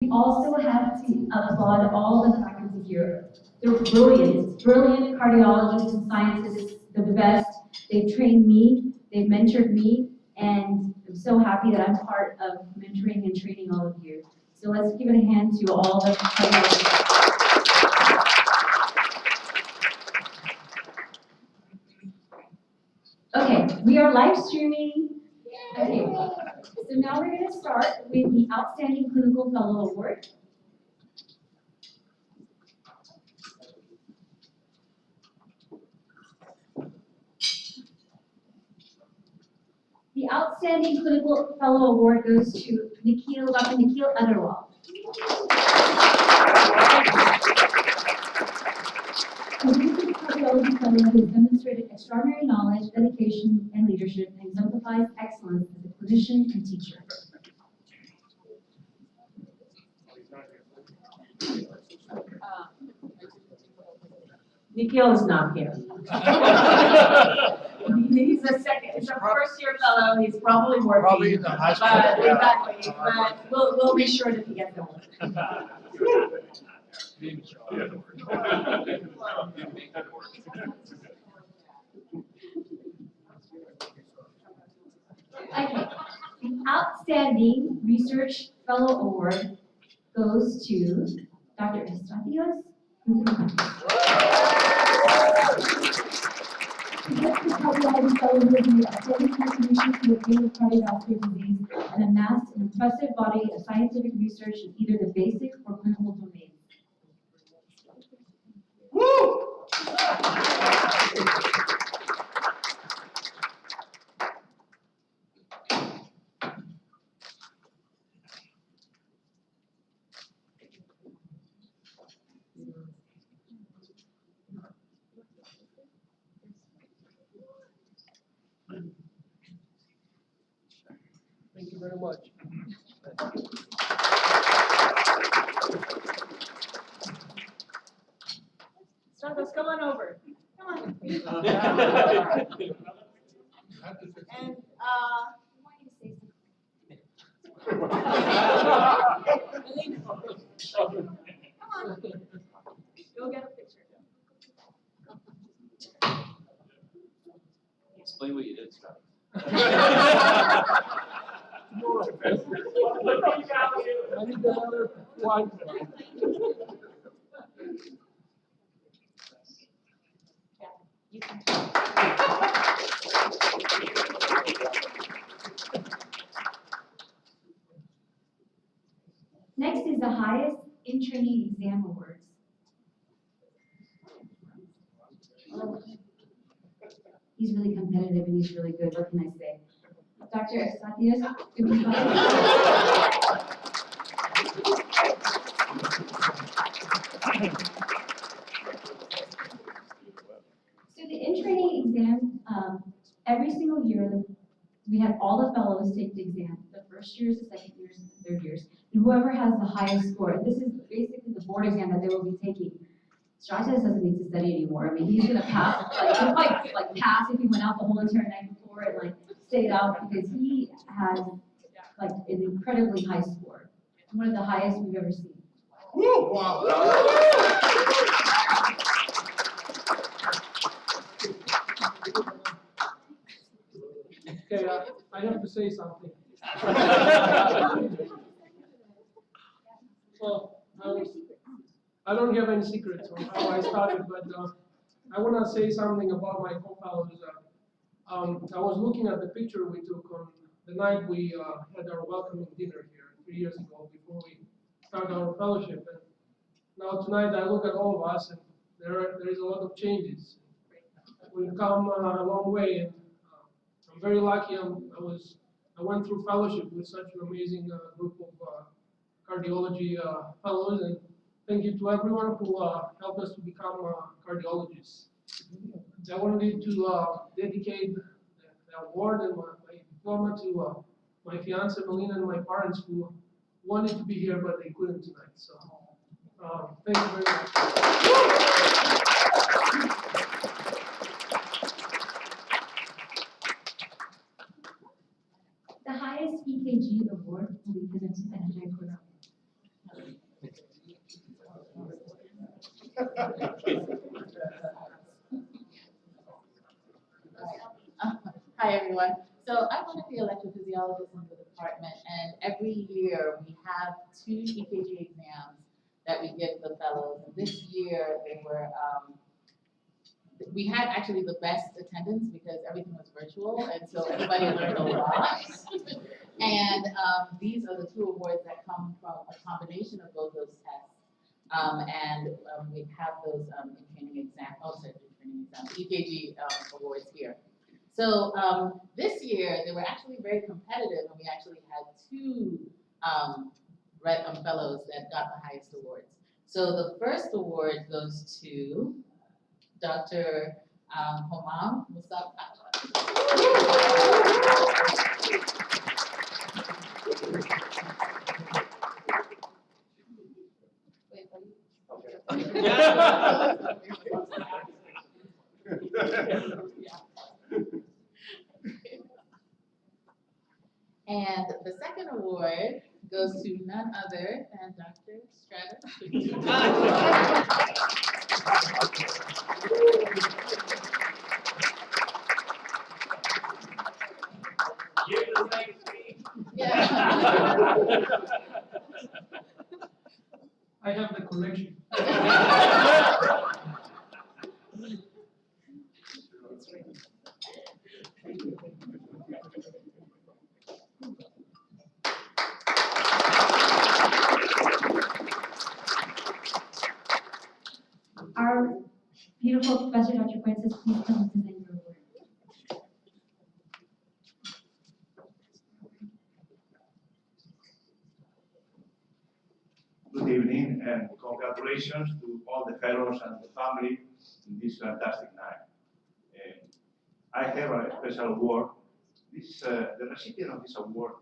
We also have to applaud all the faculty here. They're brilliant cardiologists and scientists, the best. They've trained me, they've mentored me, and I'm so happy that I'm part of mentoring and training all of you. So let's give it a hand to all the cardiologists. Okay, we are live streaming. Okay, so now we're going to start with the Outstanding Clinical Fellow Award. The Outstanding Clinical Fellow Award goes to Dr. Nikhil Agarwal. The recent cardiology fellow has demonstrated extraordinary knowledge, dedication, and leadership, and exemplifies excellence as a clinician and teacher. Nikhil is not here. He's a first-year fellow. He's probably working. Probably in the high school. Exactly. But we'll be sure that he gets the award. Okay. The Outstanding Research Fellow Award goes to Dr. Estratios. The Cardiology Fellow has made outstanding contributions to the field of cardiovascular disease and amassed an impressive body of scientific research in either the basic or clinical domains. Woo! Thank you very much. Stratos, come on over. Come on. And come on. You'll get a picture. Explain what you did, Scott. I need another one. You can. Next is the highest in-training exam awards. Oh. He's really competitive and he's really good. What can I say? Dr. Estratios, So the in-training exam, every single year, we have all the fellows take the exam. The first years, the second years, and the third years. And whoever has the highest score, and this is basically the board exam that they will be taking. Stratos doesn't need to study anymore. I mean, he's gonna pass, he might pass if he went out the whole entire night before and stayed out because he has an incredibly high score. One of the highest we've ever seen. Woo! Wow. Okay, I have to say something. Well, I don't have any secrets on how I started, but I want to say something about my co-fellows. I was looking at the picture we took on the night we had our welcoming dinner here 3 years ago before we started our fellowship. And now tonight I look at all of us and there is a lot of changes. We've come a long way, and I'm very lucky. I went through fellowship with such an amazing group of cardiology fellows, and thank you to everyone who helped us to become cardiologists. I wanted to dedicate the award and my diploma to my fiancée Melina and my parents who wanted to be here but they couldn't tonight. So thank you very much. The highest EKG award will be given to Engineer Corral. Hi, everyone. So I'm one of the electrophysiologists in the department, and every year we have 2 EKG exams that we give the fellows. And this year they were, we had actually the best attendance because everything was virtual, and so everybody learned a lot. And these are the 2 awards that come from a combination of both those tests. We have those in training exam, EKG awards here. So this year, they were actually very competitive, and we actually had 2 fellows that got the highest awards. So the first award goes to Dr. Homam Mustafa. And the second award goes to none other than Dr. Stratus. Yeah. I have the collection. Our beautiful Professor Dr. Fuentes, please come and present your award. Good evening and congratulations to all the fellows and the family in this fantastic night. I have a special award. The recipient of this award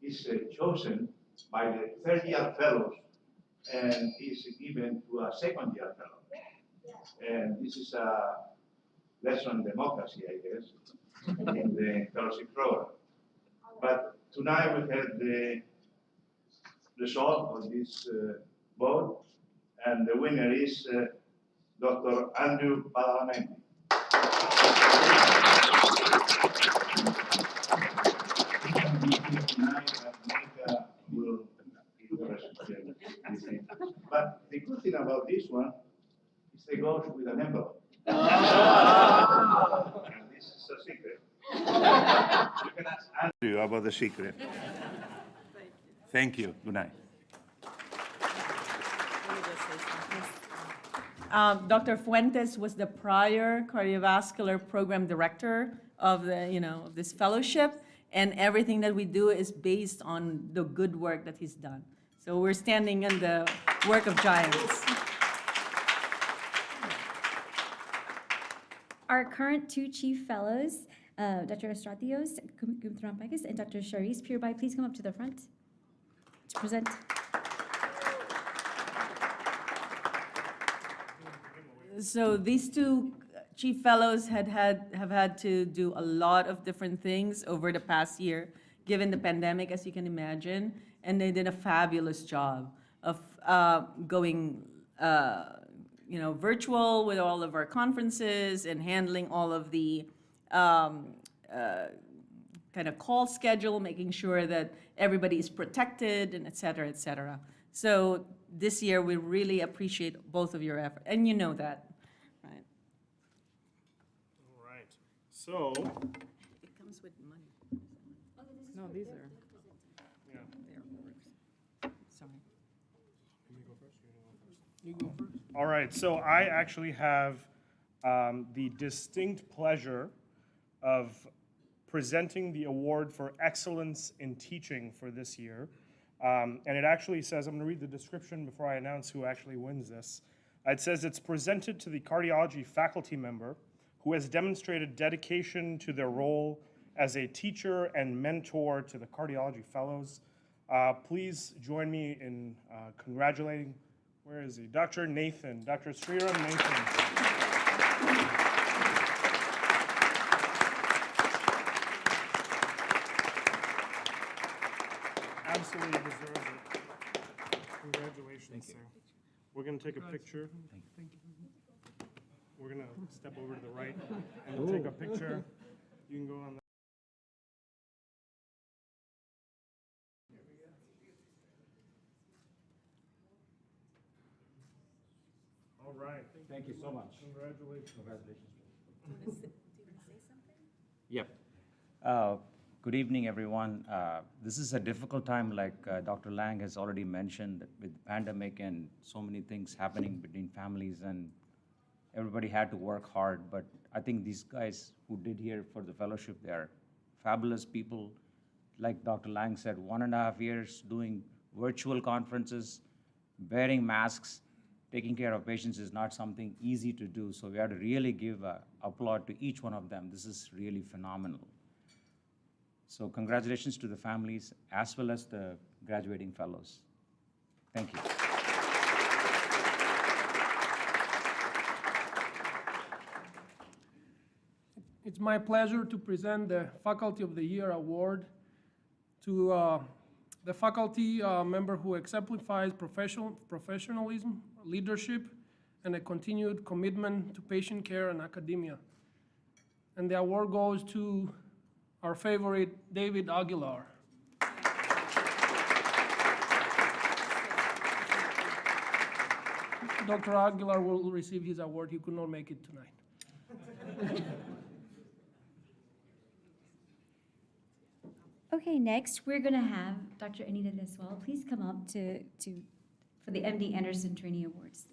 is chosen by the third-year fellows and is given to a second-year fellow. And this is a lesson in democracy, I guess, in the fellowship program. But tonight we had the result of this vote, and the winner is Dr. Andrew Badalamenti. But the good thing about this one is they go with an envelope. And this is a secret. You can ask Andrew about the secret. Thank you. Good night. Dr. Fuentes was the prior cardiovascular program director of of this fellowship, and everything that we do is based on the good work that he's done. So we're standing in the work of giants. Our current 2 chief fellows, Dr. Estratios Gumtrampakis and Dr. Sharice Purbai, please come up to the front to present. So these 2 chief fellows have had to do a lot of different things over the past year, given the pandemic, as you can imagine, and they did a fabulous job of going virtual with all of our conferences and handling all of the kind of call schedule, making sure that everybody is protected, and et cetera, et cetera. So this year, we really appreciate both of your effort, and you know that, right? All right. So, It comes with money. No, these are, yeah. they're works. Sorry. You go first. All right. So I actually have the distinct pleasure of presenting the award for excellence in teaching for this year. And it actually says, I'm going to read the description before I announce who actually wins this. It says it's presented to the cardiology faculty member who has demonstrated dedication to their role as a teacher and mentor to the cardiology fellows. Please join me in congratulating, where is he? Dr. Nathan, Dr. Sriram Nathan. Absolutely deserves it. Congratulations, sir. We're going to take a picture. We're going to step over to the right and take a picture. You can go on. All right. Thank you so much. Congratulations. Congratulations. Yep. Good evening, everyone. This is a difficult time, like Dr. Lang has already mentioned, with the pandemic and so many things happening between families, and everybody had to work hard. But I think these guys who did here for the fellowship, they are fabulous people. Like Dr. Lang said, 1.5 years doing virtual conferences, wearing masks, taking care of patients is not something easy to do. So we have to really give applaud to each one of them. This is really phenomenal. So congratulations to the families as well as the graduating fellows. Thank you. It's my pleasure to present the Faculty of the Year Award to the faculty member who exemplifies professionalism, leadership, and a continued commitment to patient care and academia. And the award goes to our favorite, David Aguilar. Dr. Aguilar will receive his award. He could not make it tonight. Okay, next, we're gonna have Dr. Anita Deswal. Please come up for the MD Anderson Trainee Awards.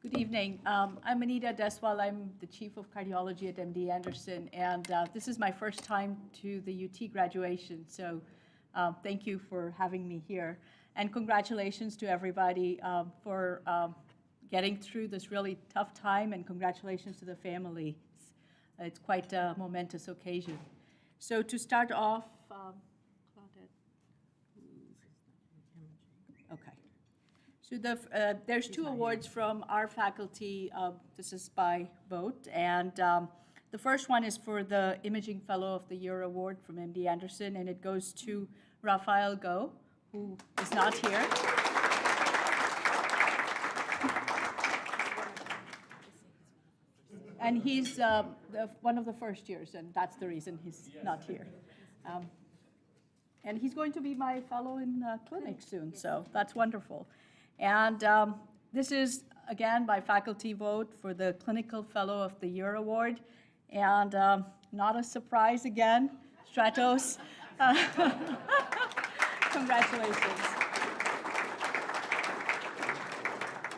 Good evening. I'm Anita Deswal. I'm the Chief of Cardiology at MD Anderson, and this is my first time to the UT graduation, so thank you for having me here. And congratulations to everybody for getting through this really tough time, and congratulations to the families. It's quite a momentous occasion. So to start off, okay. So there's two awards from our faculty. This is by vote, and the first one is for the Imaging Fellow of the Year Award from MD Anderson, and it goes to Raphael Go, who is not here. And he's one of the first years, and that's the reason he's not here. And he's going to be my fellow in clinic soon, so that's wonderful. And this is, again, by faculty vote for the Clinical Fellow of the Year Award. And not a surprise again, Stratos. Congratulations.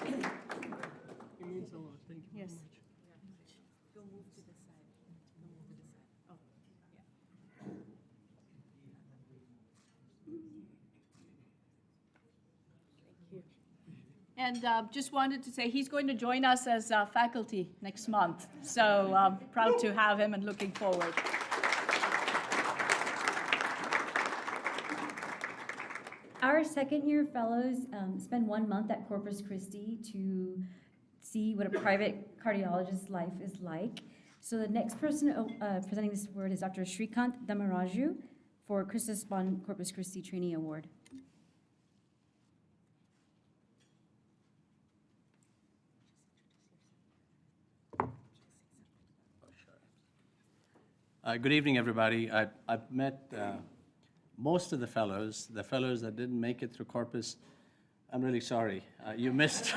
It means a lot. Thank you very Yes. much. And just wanted to say he's going to join us as faculty next month. So proud to have him and looking forward. Our second-year fellows spend 1 month at Corpus Christi to see what a private cardiologist's life is like. So the next person presenting this award is Dr. Shrikant Damaraju for Christus Bond Corpus Christi Trainee Award. Good evening, everybody. I've met most of the fellows that didn't make it through Corpus. I'm really sorry. You missed,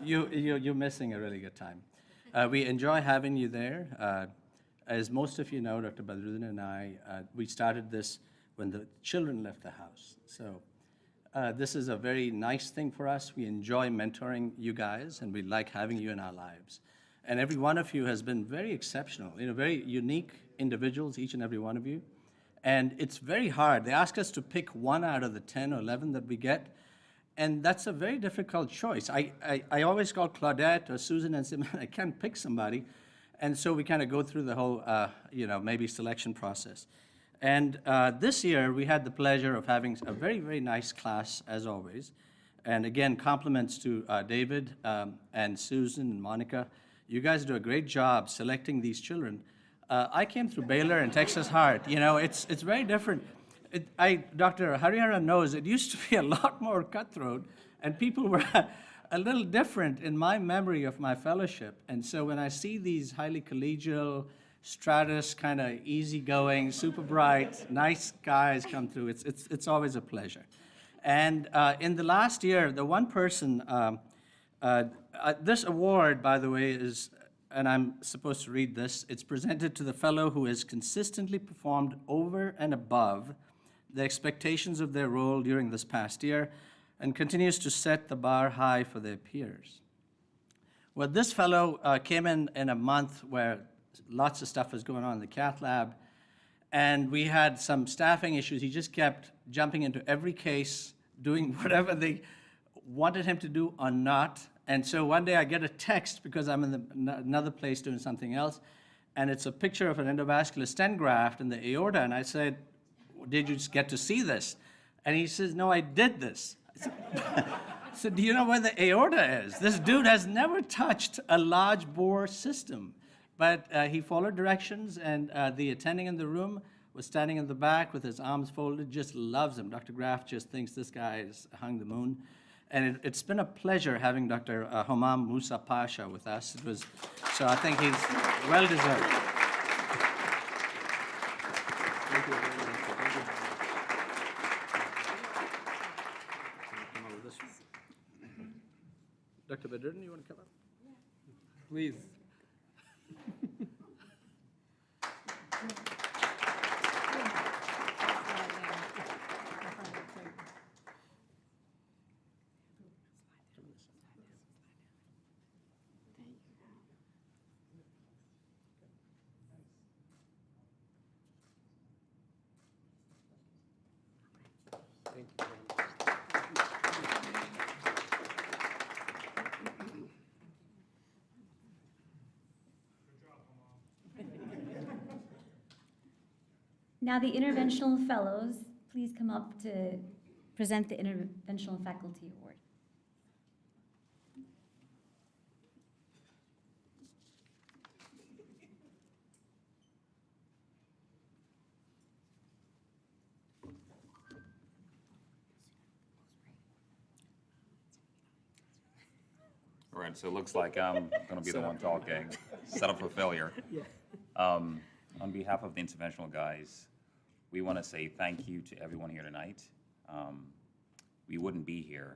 you're missing a really good time. We enjoy having you there. As most of you know, Dr. Badruddin and I, we started this when the children left the house. So this is a very nice thing for us. We enjoy mentoring you guys, and we like having you in our lives. And every one of you has been very exceptional, very unique individuals, each and every one of you. And it's very hard. They ask us to pick 1 out of the 10 or 11 that we get, and that's a very difficult choice. I always call Claudette or Susan and say, man, I can't pick somebody. And so we kind of go through the whole, maybe selection process. And this year, we had the pleasure of having a very, very nice class, as always. And again, compliments to David and Susan and Monica. You guys do a great job selecting these children. I came through Baylor and Texas Heart. You know, it's very different. Dr. Harihara knows it used to be a lot more cutthroat, and people were a little different in my memory of my fellowship. And so when I see these highly collegial, stratus, kind of easygoing, super bright, nice guys come through, it's always a pleasure. And in the last year, the one person, this award, by the way, is, and I'm supposed to read this, it's presented to the fellow who has consistently performed over and above the expectations of their role during this past year and continues to set the bar high for their peers. Well, this fellow came in a month where lots of stuff was going on in the cath lab, and we had some staffing issues. He just kept jumping into every case, doing whatever they wanted him to do or not. And so one day I get a text because I'm in another place doing something else, and it's a picture of an endovascular stent graft in the aorta, and I said, did you just get to see this? And he says, no, I did this. I said, do you know where the aorta is? This dude has never touched a large bore system. But he followed directions, and the attending in the room was standing in the back with his arms folded, just loves him. Dr. Graff just thinks this guy has hung the moon. And it's been a pleasure having Dr. Homam Musa Pasha with us. So I think he's well deserved. Thank you very much. Thank you. Come on with this one. Dr. Badruddin, you want to come up? Please. Thank you very much. Now the Interventional Fellows, please come up to present the Interventional Faculty Award. All right, so it looks like I'm going to be the one talking. Set up for failure. On behalf of the interventional guys, we want to say thank you to everyone here tonight. We wouldn't be here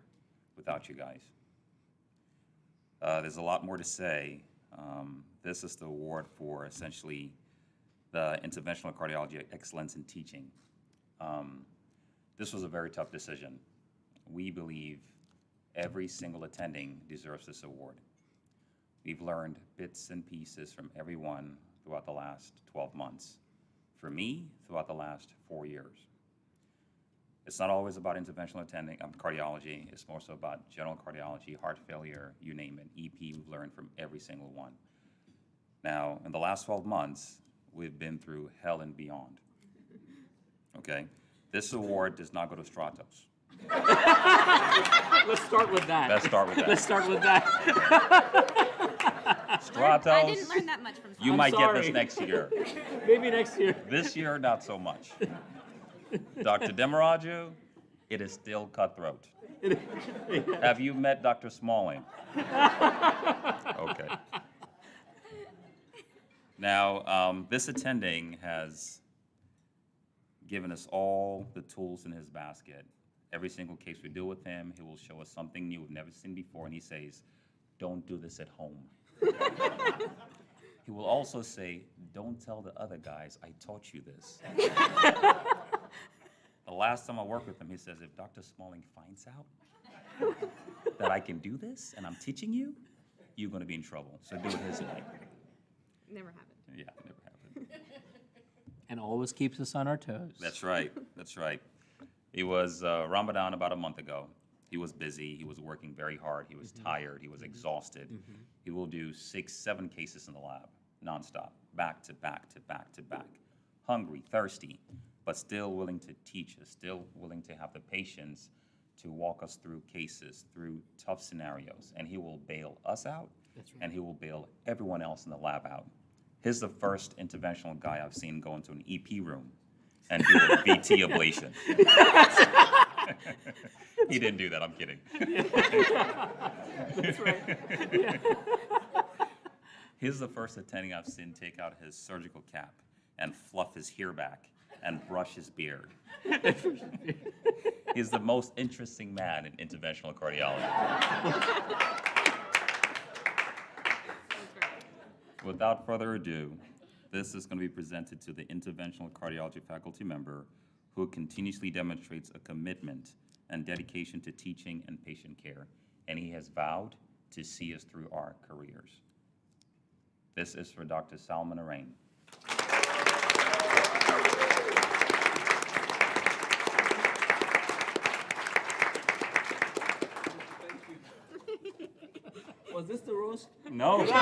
without you guys. There's a lot more to say. This is the award for essentially the Interventional Cardiology Excellence in Teaching. This was a very tough decision. We believe every single attending deserves this award. We've learned bits and pieces from everyone throughout the last 12 months. For me, throughout the last 4 years. It's not always about interventional cardiology. It's more so about general cardiology, heart failure, you name it. EP, we've learned from every single one. Now, in the last 12 months, we've been through hell and beyond. Okay? This award does not go to Stratos. Let's start with that. Let's start with that. Let's start with that. Stratos, I didn't learn that much from you Stratos. might get this next year. Maybe next year. This year, not so much. Dr. Demiraju, it is still cutthroat. Have you met Dr. Smalling? Okay. Now, this attending has given us all the tools in his basket. Every single case we deal with him, he will show us something new we've never seen before, and he says, don't do this at home. He will also say, don't tell the other guys I taught you this. The last time I worked with him, he says, if Dr. Smalling finds out that I can do this and I'm teaching you, you're going to be in trouble. So do it his way. Never happened. Yeah, never happened. And always keeps us on our toes. That's right. That's right. It was Ramadan about a month ago. He was busy. He was working very hard. He was tired. He was exhausted. He will do 6, 7 cases in the lab, nonstop, back to back to back to back. Hungry, thirsty, but still willing to teach us, still willing to have the patience to walk us through cases, through tough scenarios. And he will bail us out, and he will bail everyone else in the lab out. He's the first interventional guy I've seen go into an EP room and do a VT ablation. He didn't do that, I'm kidding. That's right. He's the first attending I've seen take out his surgical cap and fluff his hair back and brush his beard. He's the most interesting man in interventional cardiology. Without further ado, this is going to be presented to the interventional cardiology faculty member who continuously demonstrates a commitment and dedication to teaching and patient care, and he has vowed to see us through our careers. This is for Dr. Salman Arain. Was this the roast? No, no, It's no.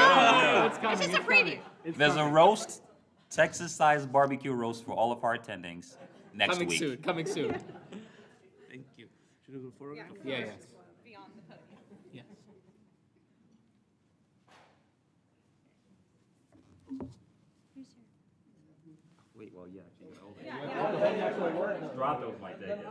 coming. It's just a preview. There's a roast, Texas-sized barbecue roast for all of our attendings next Coming week. soon. Coming soon. Thank you. Should we go forward? Yeah. Yeah. Beyond the podium. Yeah. Wait, well, yeah, Stratos might take it.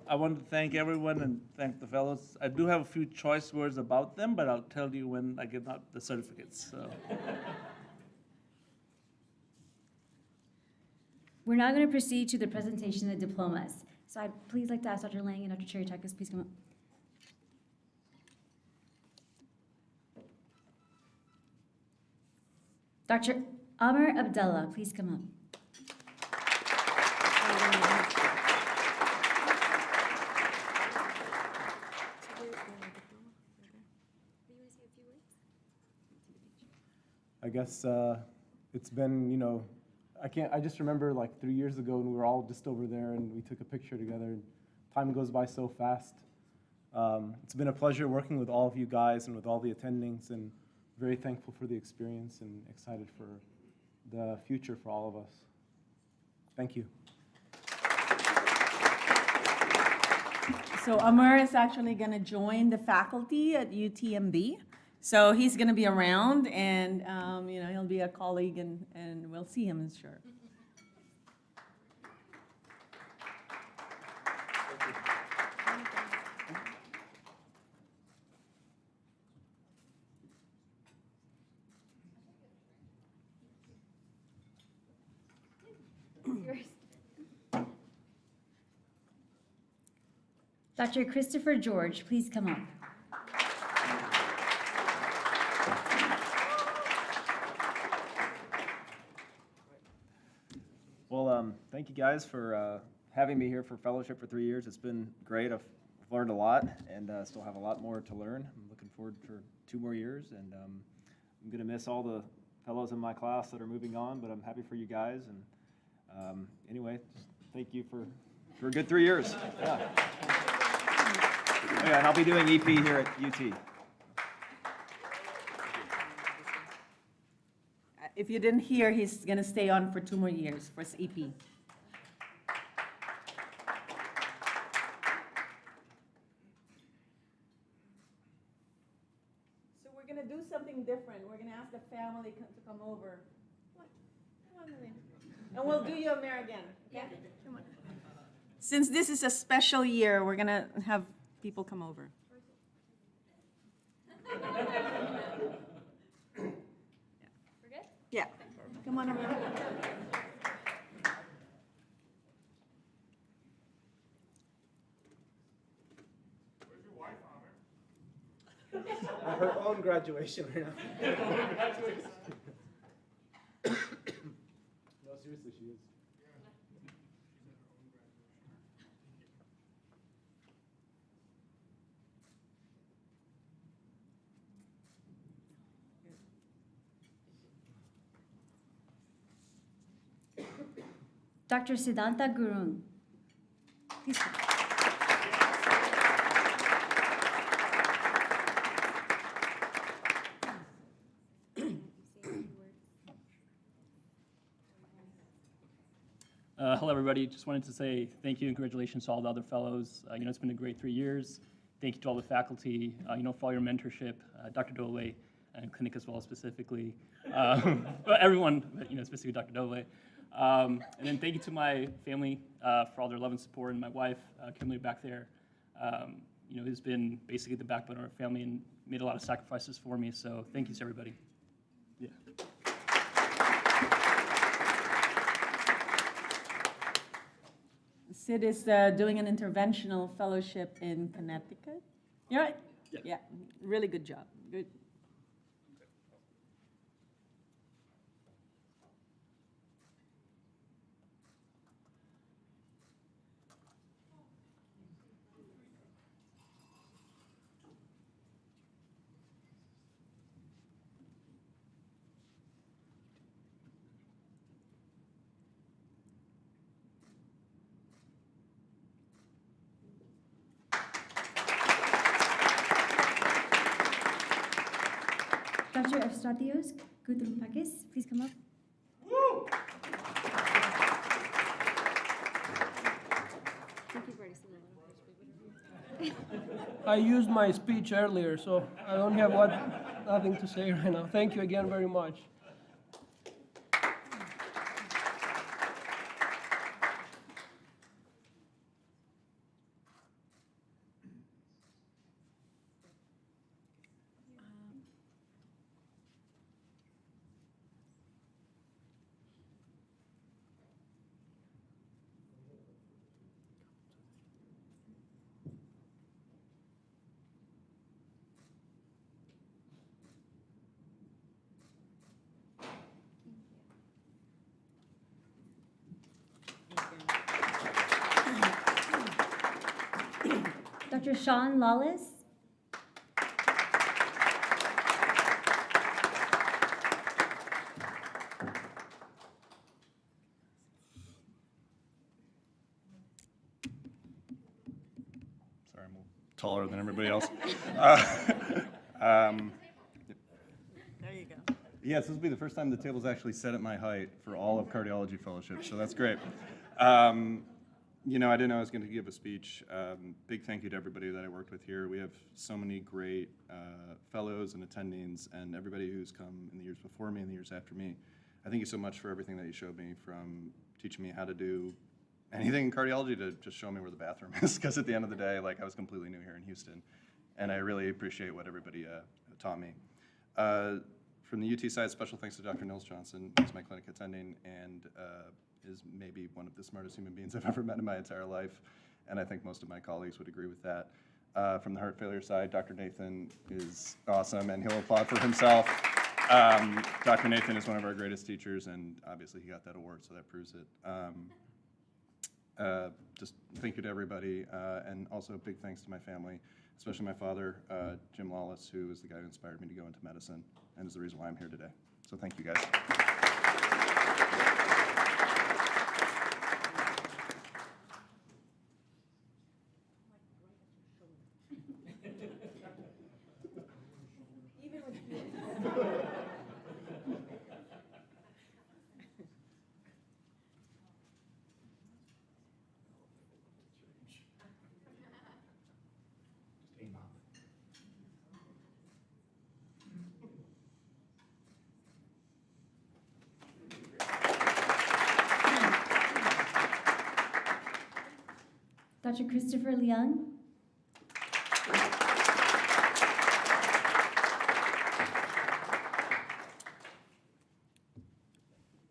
I want to thank everyone and thank the fellows. I do have a few choice words about them, but I'll tell you when I get out the certificates. So. We're now going to proceed to the presentation of the diplomas. So I'd please like to ask Dr. Lang and Dr. Cherry-Takis, please come up. Dr. Amr Abdullah, please come up. I guess it's been, I just remember like 3 years ago when we were all just over there and we took a picture together. And time goes by so fast. It's been a pleasure working with all of you guys and with all the attendings, and very thankful for the experience and excited for the future for all of us. Thank you. So Amr is actually going to join the faculty at UTMB. So he's going to be around, and he'll be a colleague, and we'll see him, I'm sure. Dr. Christopher George, please come up. Well, thank you guys for having me here for fellowship for 3 years. It's been great. I've learned a lot and still have a lot more to learn. I'm looking forward for 2 more years, and I'm going to miss all the fellows in my class that are moving on, but I'm happy for you guys. And anyway, thank you for a good 3 years. Yeah. Oh, yeah, and I'll be doing EP here at UT. If you didn't hear, he's going to stay on for 2 more years for his EP. So we're going to do something different. We're going to ask the family to come over. Come on, Lynn. And we'll do you a mayor again. Okay? Come on. Since this is a special year, we're going to have people come over. Yeah, come on over. Where's your wife, Amr? Her own graduation right now. No, seriously, she is. Dr. Siddhanta Gurung, please come. Hello, everybody. Just wanted to say thank you and congratulations to all the other fellows. It's been a great 3 years. Thank you to all the faculty, for all your mentorship, Dr. Dole, and clinic as well specifically. But everyone, but, specifically Dr. Dole. And then thank you to my family for all their love and support, and my wife, Kimberly, back there, who's been basically the backbone of our family and made a lot of sacrifices for me. So thank you to everybody. Yeah. Sid is doing an interventional fellowship in Connecticut. You right? Yeah. Really good job. Good. Dr. Efstrathios Koutroupakis, please come up. I used my speech earlier, so I don't have nothing to say right now. Thank you again very much. Dr. Sean Lawless. Sorry, I'm taller than everybody else. There you go. Yes, this will be the first time the table's actually set at my height for all of cardiology fellowships, so that's great. I didn't know I was going to give a speech. Big thank you to everybody that I worked with here. We have so many great fellows and attendings, and everybody who's come in the years before me and the years after me. I thank you so much for everything that you showed me, from teaching me how to do anything in cardiology to just show me where the bathroom is, because at the end of the day, I was completely new here in Houston, and I really appreciate what everybody taught me. From the UT side, special thanks to Dr. Nils Johnson, who's my clinic attending, and is maybe one of the smartest human beings I've ever met in my entire life, and I think most of my colleagues would agree with that. From the heart failure side, Dr. Nathan is awesome, and he'll applaud for himself. Dr. Nathan is one of our greatest teachers, and obviously he got that award, so that proves it. Just thank you to everybody, and also big thanks to my family, especially my father, Jim Lawless, who is the guy who inspired me to go into medicine, and is the reason why I'm here today. So thank you, guys. Dr. Christopher Leung.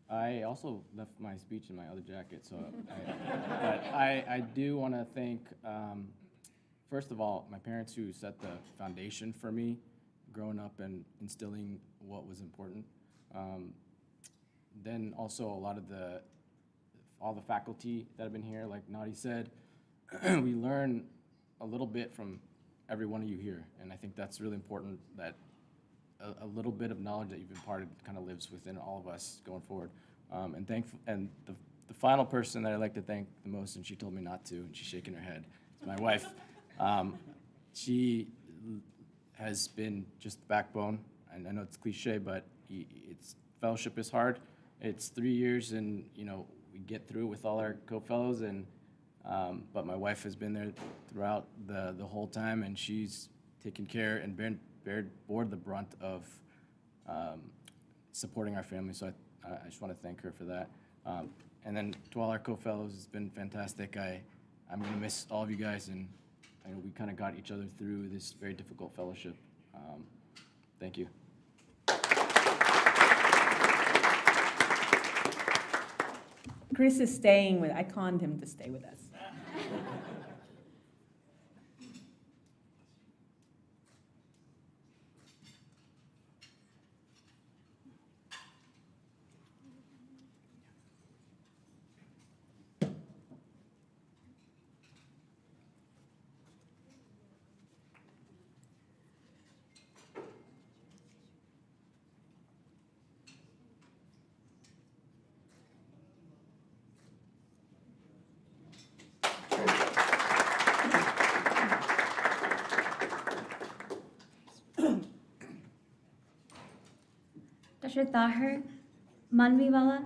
I also left my speech in my other jacket, so I do want to thank, first of all, my parents who set the foundation for me growing up and instilling what was important. Then also a lot of all the faculty that have been here, like Nadi said, we learn a little bit from every one of you here, and I think that's really important, that a little bit of knowledge that you've imparted kind of lives within all of us going forward. And the final person that I'd like to thank the most, and she told me not to, and she's shaking her head, is my wife. She has been just the backbone, and I know it's cliche, but fellowship is hard. It's 3 years, and we get through with all our co-fellows, and but my wife has been there throughout the whole time, and she's taken care and bore the brunt of supporting our family. So I just want to thank her for that. And then to all our co-fellows, it's been fantastic. I'm going to miss all of you guys, and I know we kind of got each other through this very difficult fellowship. Thank you. Chris is staying with, I conned him to stay with us. Dr. Tahir Manviwala.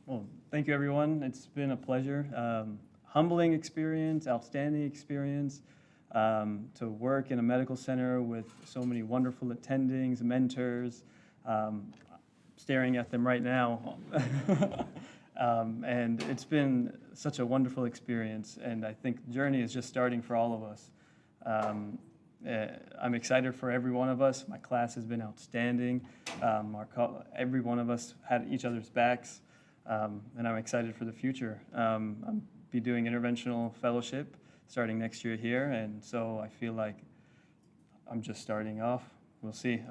Well, thank you, everyone. It's been a pleasure. Humbling experience, outstanding experience, to work in a medical center with so many wonderful attendings, mentors, staring at them right now. And it's been such a wonderful experience, and I think the journey is just starting for all of us. I'm excited for every one of us. My class has been outstanding. Every one of us had each other's backs, and I'm excited for the future. I'll be doing interventional fellowship starting next year here, and so I feel like I'm just starting off. We'll see.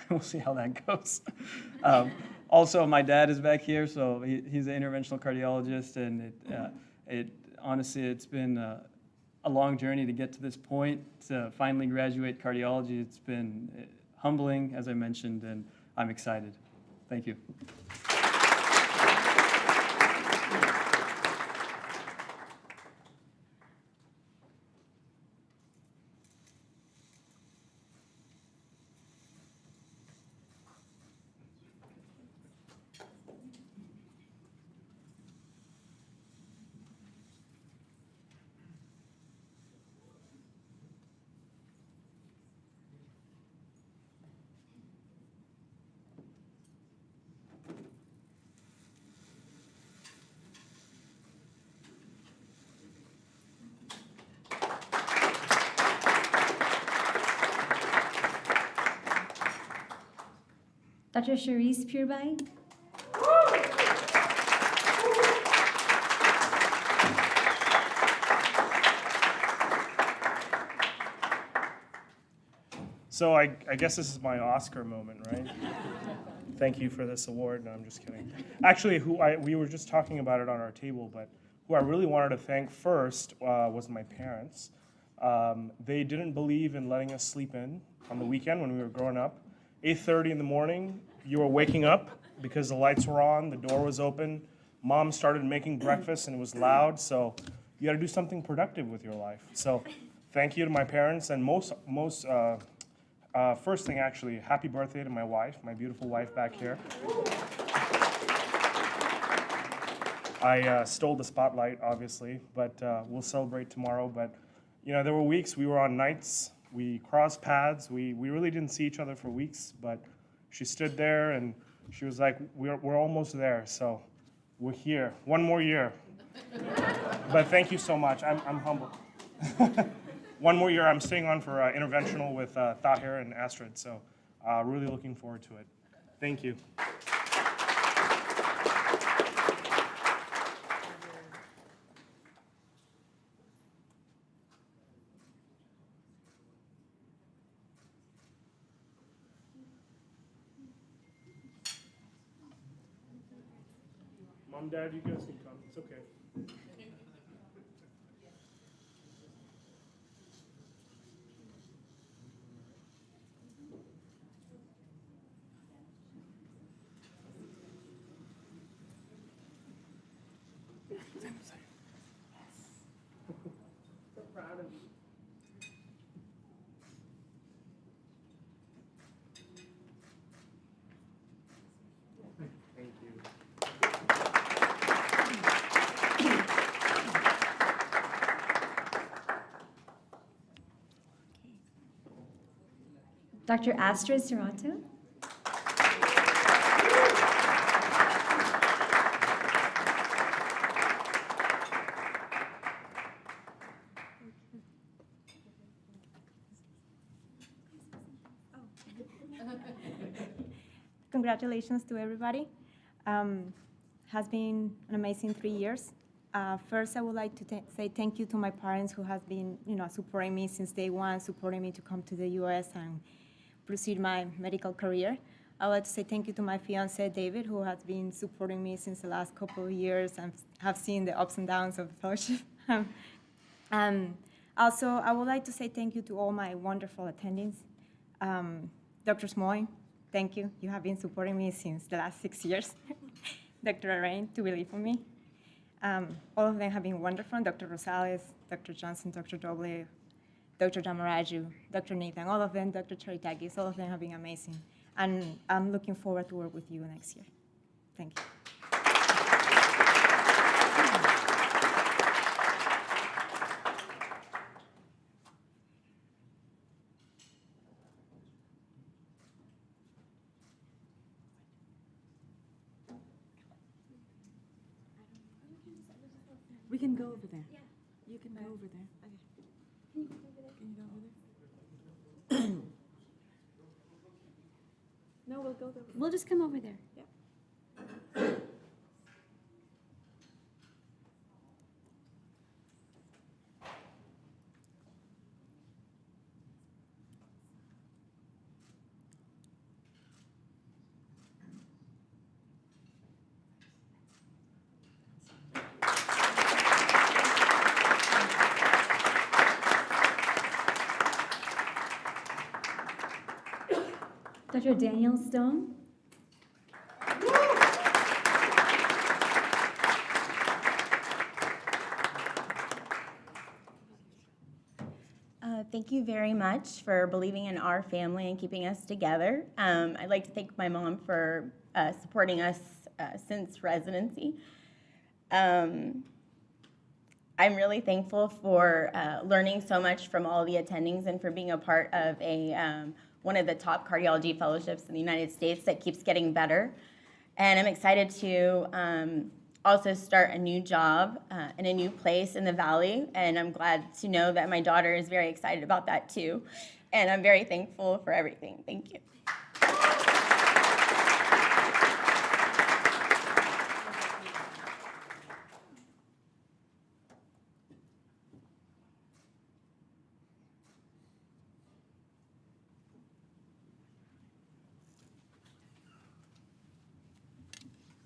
We'll see how that goes. Also, my dad is back here, so he's an interventional cardiologist, and honestly, it's been a long journey to get to this point, to finally graduate cardiology. It's been humbling, as I mentioned, and I'm excited. Thank you. Dr. Sharice Purebai. So I guess this is my Oscar moment, right? Thank you for this award. No, I'm just kidding. Actually, we were just talking about it on our table, but who I really wanted to thank first was my parents. They didn't believe in letting us sleep in on the weekend when we were growing up. 8:30 in the morning, you were waking up because the lights were on, the door was open, mom started making breakfast and it was loud, so you got to do something productive with your life. So thank you to my parents, and first thing actually, happy birthday to my wife, my beautiful wife back here. I stole the spotlight, obviously, but we'll celebrate tomorrow. But you know, there were weeks we were on nights. We crossed paths. We really didn't see each other for weeks, but she stood there and she was like, we're almost there, so we're here. One more year. But thank you so much. I'm humbled. One more year. I'm staying on for interventional with Tahir and Astrid, so really looking forward to it. Thank you. Mom, Dad, you guys can come. It's okay. So proud of you. Dr. Astrid Serrato. Congratulations to everybody. Has been an amazing 3 years. First, I would like to say thank you to my parents who have been, supporting me since day one, supporting me to come to the U.S. and proceed my medical career. I would like to say thank you to my fiance, David, who has been supporting me since the last couple of years and have seen the ups and downs of the fellowship. Also, I would like to say thank you to all my wonderful attendings. Dr. Smoy, thank you. You have been supporting me since the last 6 years. Dr. Arain, to believe in me. All of them have been wonderful. Dr. Rosales, Dr. Johnson, Dr. Doble, Dr. Damaraju, Dr. Nathan, all of them, Dr. Charitakis, all of them have been amazing. And I'm looking forward to work with you next year. Thank you. We can go over there. You can go over there. Can you go over there? No, we'll go over there. We'll just come over there. Yeah. Dr. Daniel Stone. Thank you very much for believing in our family and keeping us together. I'd like to thank my mom for supporting us since residency. I'm really thankful for learning so much from all the attendings and for being a part of one of the top cardiology fellowships in the United States that keeps getting better. And I'm excited to also start a new job in a new place in the Valley. And I'm glad to know that my daughter is very excited about that too. And I'm very thankful for everything. Thank you.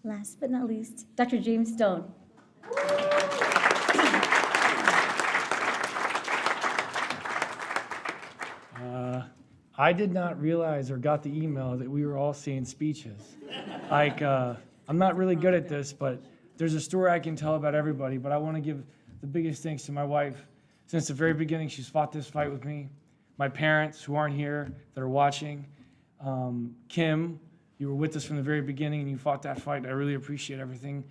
Last but not least, Dr. James Stone. I did not realize or got the email that we were all seeing speeches. Like, I'm not really good at this, but there's a story I can tell about everybody, but I want to give the biggest thanks to my wife. Since the very beginning, she's fought this fight with me. My parents, who aren't here, that are watching. Kim, you were with us from the very beginning, and you fought that fight. I really appreciate everything.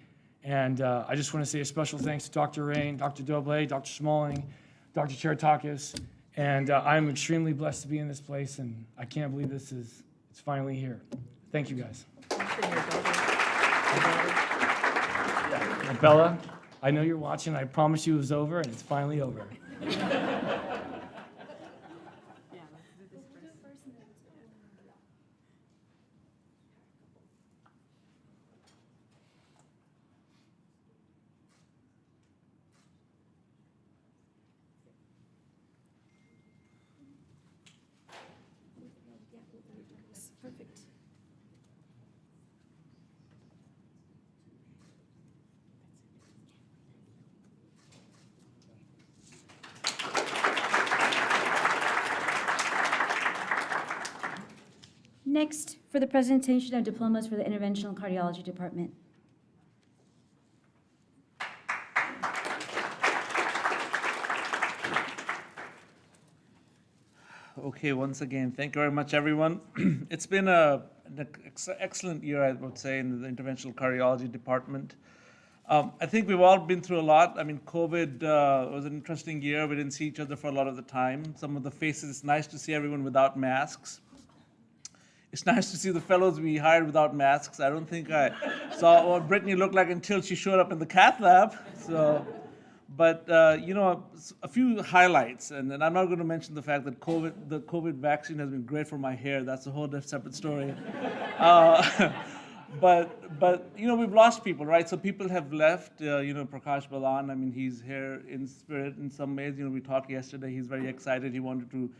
And I just want to say a special thanks to Dr. Rain, Dr. Doble, Dr. Smalling, Dr. Charitakis. And I'm extremely blessed to be in this place, and I can't believe it's finally here. Thank you, guys. Bella, I know you're watching. I promised you it was over, and it's finally over. Perfect. Next, for the presentation of diplomas for the Interventional Cardiology Department. Okay, once again, thank you very much, everyone. It's been an excellent year, I would say, in the Interventional Cardiology Department. I think we've all been through a lot. I mean, COVID was an interesting year. We didn't see each other for a lot of the time. Some of the faces, it's nice to see everyone without masks. it's nice to see the fellows we hired without masks. I don't think I saw what Brittany looked like until she showed up in the cath lab. So, but a few highlights, and I'm not going to mention the fact that the COVID vaccine has been great for my hair. That's a whole separate story. But we've lost people, right? So people have left. Prakash Balan, I mean, he's here in spirit in some ways. We talked yesterday. He's very excited. He wanted to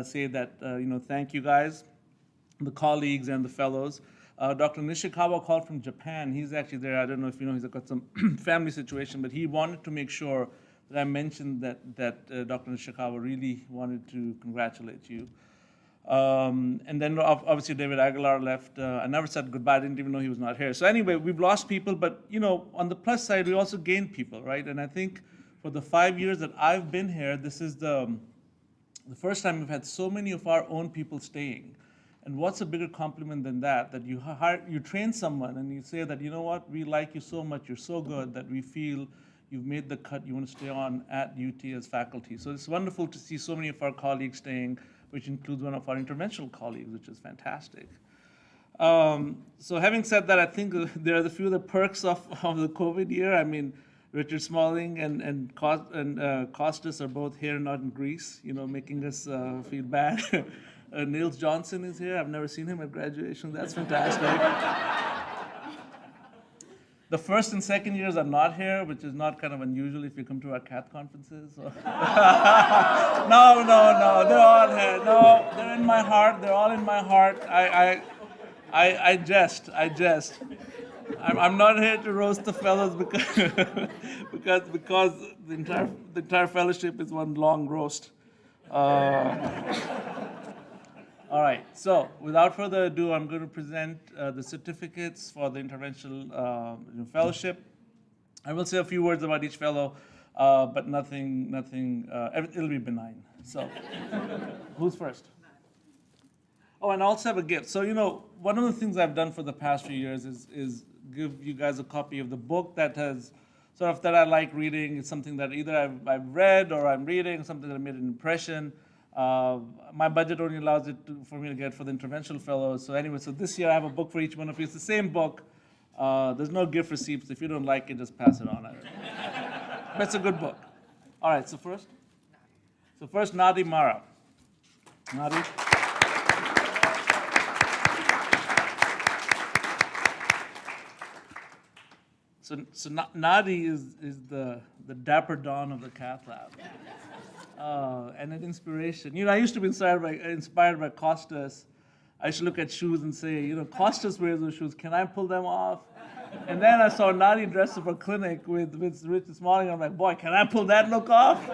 say that, thank you guys, the colleagues and the fellows. Dr. Nishikawa called from Japan. He's actually there. I don't know if you know, he's got some family situation, but he wanted to make sure that I mentioned that Dr. Nishikawa really wanted to congratulate you. And then obviously David Aguilar left. I never said goodbye. I didn't even know he was not here. So anyway, we've lost people, but on the plus side, we also gained people, right? And I think for the 5 years that I've been here, this is the first time we've had so many of our own people staying. And what's a bigger compliment than that you train someone and you say that, you know what, we like you so much, you're so good that we feel you've made the cut, you want to stay on at UT as faculty. So it's wonderful to see so many of our colleagues staying, which includes one of our interventional colleagues, which is fantastic. So having said that, I think there are a few of the perks of the COVID year. I mean, Richard Smalling and Costas are both here, not in Greece, making us feel bad. Niels Johnson is here. I've never seen him at graduation. That's fantastic. The first and second years are not here, which is not kind of unusual if you come to our CAT conferences. So. No, they're all here. No, they're in my heart. They're all in my heart. I jest. I'm not here to roast the fellows because the entire fellowship is one long roast. All right, so without further ado, I'm going to present the certificates for the interventional fellowship. I will say a few words about each fellow, but nothing, it'll be benign. So, who's first? Oh, and I also have a gift. So, one of the things I've done for the past few years is give you guys a copy of the book that has that I like reading. It's something that either I've read or I'm reading, something that made an impression. My budget only allows it for me to get for the interventional fellows. So anyway, so this year I have a book for each one of you. It's the same book. There's no gift receipts. If you don't like it, just pass it on. But it's a good book. All right, so first Nadi Mara. Nadi. So Nadi is the dapper dawn of the cath lab. And an inspiration. I used to be inspired by Costas. I used to look at shoes and say, Costas wears those shoes. Can I pull them off? And then I saw Nadi dressed up for clinic with Richard Smalling. I'm like, boy, can I pull that look off?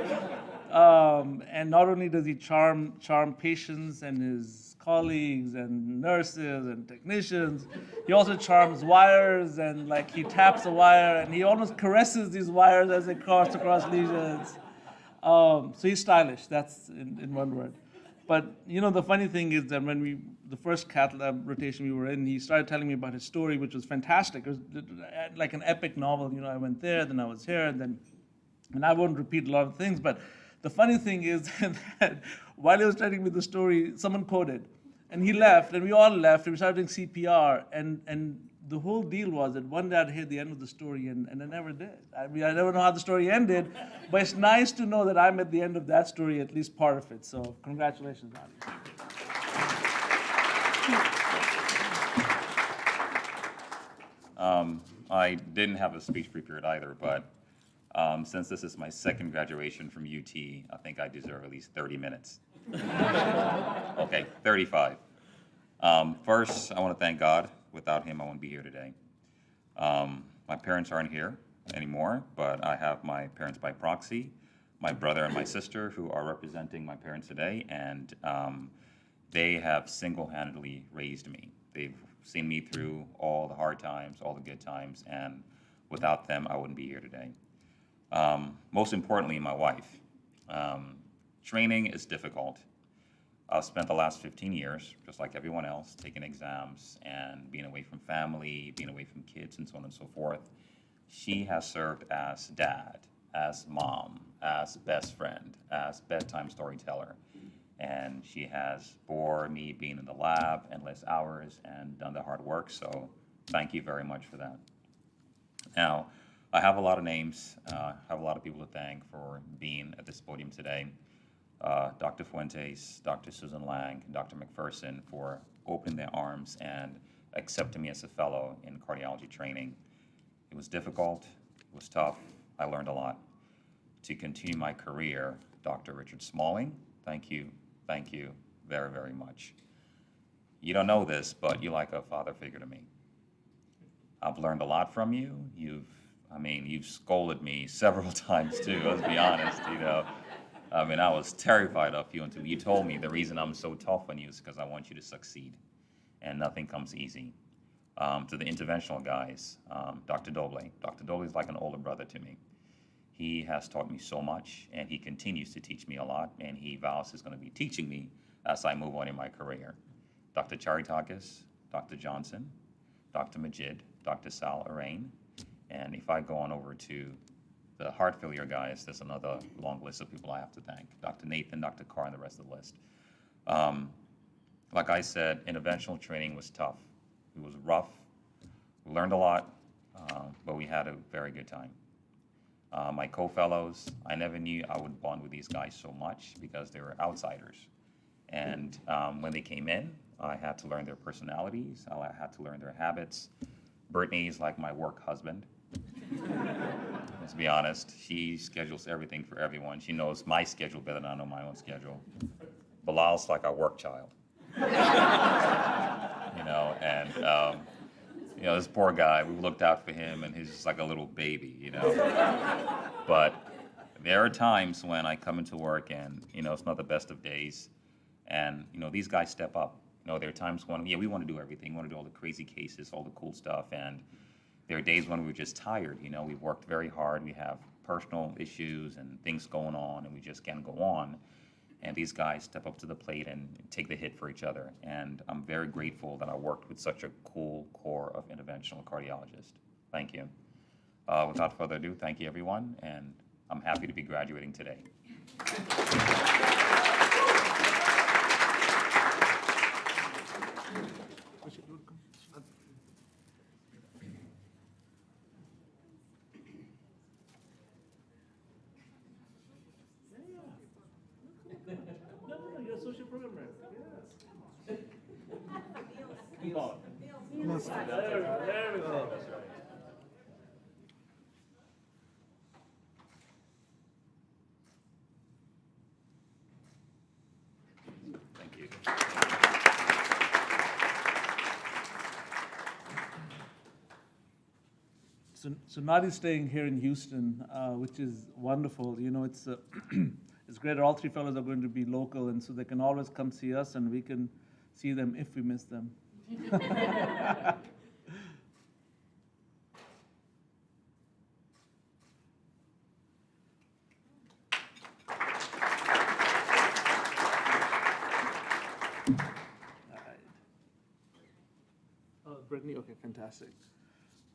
And not only does he charm patients and his colleagues and nurses and technicians, he also charms wires and he taps a wire and he almost caresses these wires as they cross across lesions. So he's stylish, that's in one word. But, the funny thing is that when the first cath lab rotation we were in, he started telling me about his story, which was fantastic. It was like an epic novel. I went there, then I was here, and I won't repeat a lot of things, but the funny thing is that while he was telling me the story, someone coded. And he left, and we all left, and we started doing CPR, and the whole deal was that one day I'd hear the end of the story, and I never did. I mean, I never know how the story ended, but it's nice to know that I'm at the end of that story, at least part of it. So congratulations, Nadi. I didn't have a speech prepared either, but since this is my second graduation from UT, I think I deserve at least 30 minutes. Okay, 35. First, I want to thank God. Without him, I wouldn't be here today. My parents aren't here anymore, but I have my parents by proxy, my brother and my sister who are representing my parents today, and they have single-handedly raised me. They've seen me through all the hard times, all the good times, and without them, I wouldn't be here today. Most importantly, my wife. Training is difficult. I've spent the last 15 years, just like everyone else, taking exams and being away from family, being away from kids, and so on and so forth. She has served as dad, as mom, as best friend, as bedtime storyteller. And she has bore me being in the lab endless hours and done the hard work, so thank you very much for that. Now, I have a lot of names, have a lot of people to thank for being at this podium today. Dr. Fuentes, Dr. Susan Lang, Dr. McPherson for opening their arms and accepting me as a fellow in cardiology training. It was difficult, it was tough, I learned a lot. To continue my career, Dr. Richard Smalling, thank you very, very much. You don't know this, but you're like a father figure to me. I've learned a lot from you. You've scolded me several times too, let's be honest, you know. I mean, I was terrified of you until you told me the reason I'm so tough on you is because I want you to succeed, and nothing comes easy. To the interventional guys, Dr. Doble. Dr. Doble is like an older brother to me. He has taught me so much, and he continues to teach me a lot, and he vows he's going to be teaching me as I move on in my career. Dr. Charitakis, Dr. Johnson, Dr. Majid, Dr. Sal Arain, and if I go on over to the heart failure guys, there's another long list of people I have to thank. Dr. Nathan, Dr. Carr, and the rest of the list. Like I said, interventional training was tough. It was rough. We learned a lot, but we had a very good time. My co-fellows, I never knew I would bond with these guys so much because they were outsiders. And when they came in, I had to learn their personalities. I had to learn their habits. Brittany is like my work husband. Let's be honest, she schedules everything for everyone. She knows my schedule better than I know my own schedule. Bilal's like our work child. You know, and you know, this poor guy, we looked out for him and he's just like a little baby, you know. But there are times when I come into work and, you know, it's not the best of days. And, you know, these guys step up. You know, there are times when, yeah, we want to do everything. We want to do all the crazy cases, all the cool stuff. And there are days when we're just tired, you know. We've worked very hard. We have personal issues and things going on, and we just can't go on. And these guys step up to the plate and take the hit for each other. And I'm very grateful that I worked with such a cool core of interventional cardiologists. Thank you. Without further ado, thank you, everyone. And I'm happy to be graduating today. There we go. Thank you. So Nadi's staying here in Houston, which is wonderful. You know, it's it's great that all three fellows are going to be local, and so they can always come see us, and we can see them if we miss them. Brittany, okay, fantastic.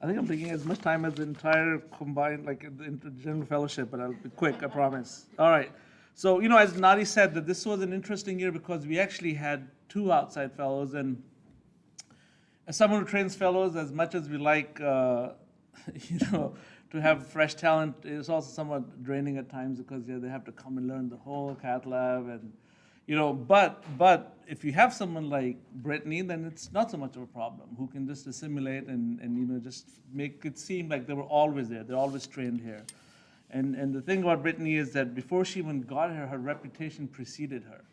I think I'm taking as much time as the entire combined, like the general fellowship, but I'll be quick, I promise. All right. So, you know, as Nadi said, that this was an interesting year because we actually had 2 outside fellows, and as someone who trains fellows, as much as we like, you know, to have fresh talent, it's also somewhat draining at times because they have to come and learn the whole cath lab, and you know. But if you have someone like Brittany, then it's not so much of a problem. Who can just assimilate and you know, just make it seem like they were always there. They're always trained here. And the thing about Brittany is that before she even got here, her reputation preceded her.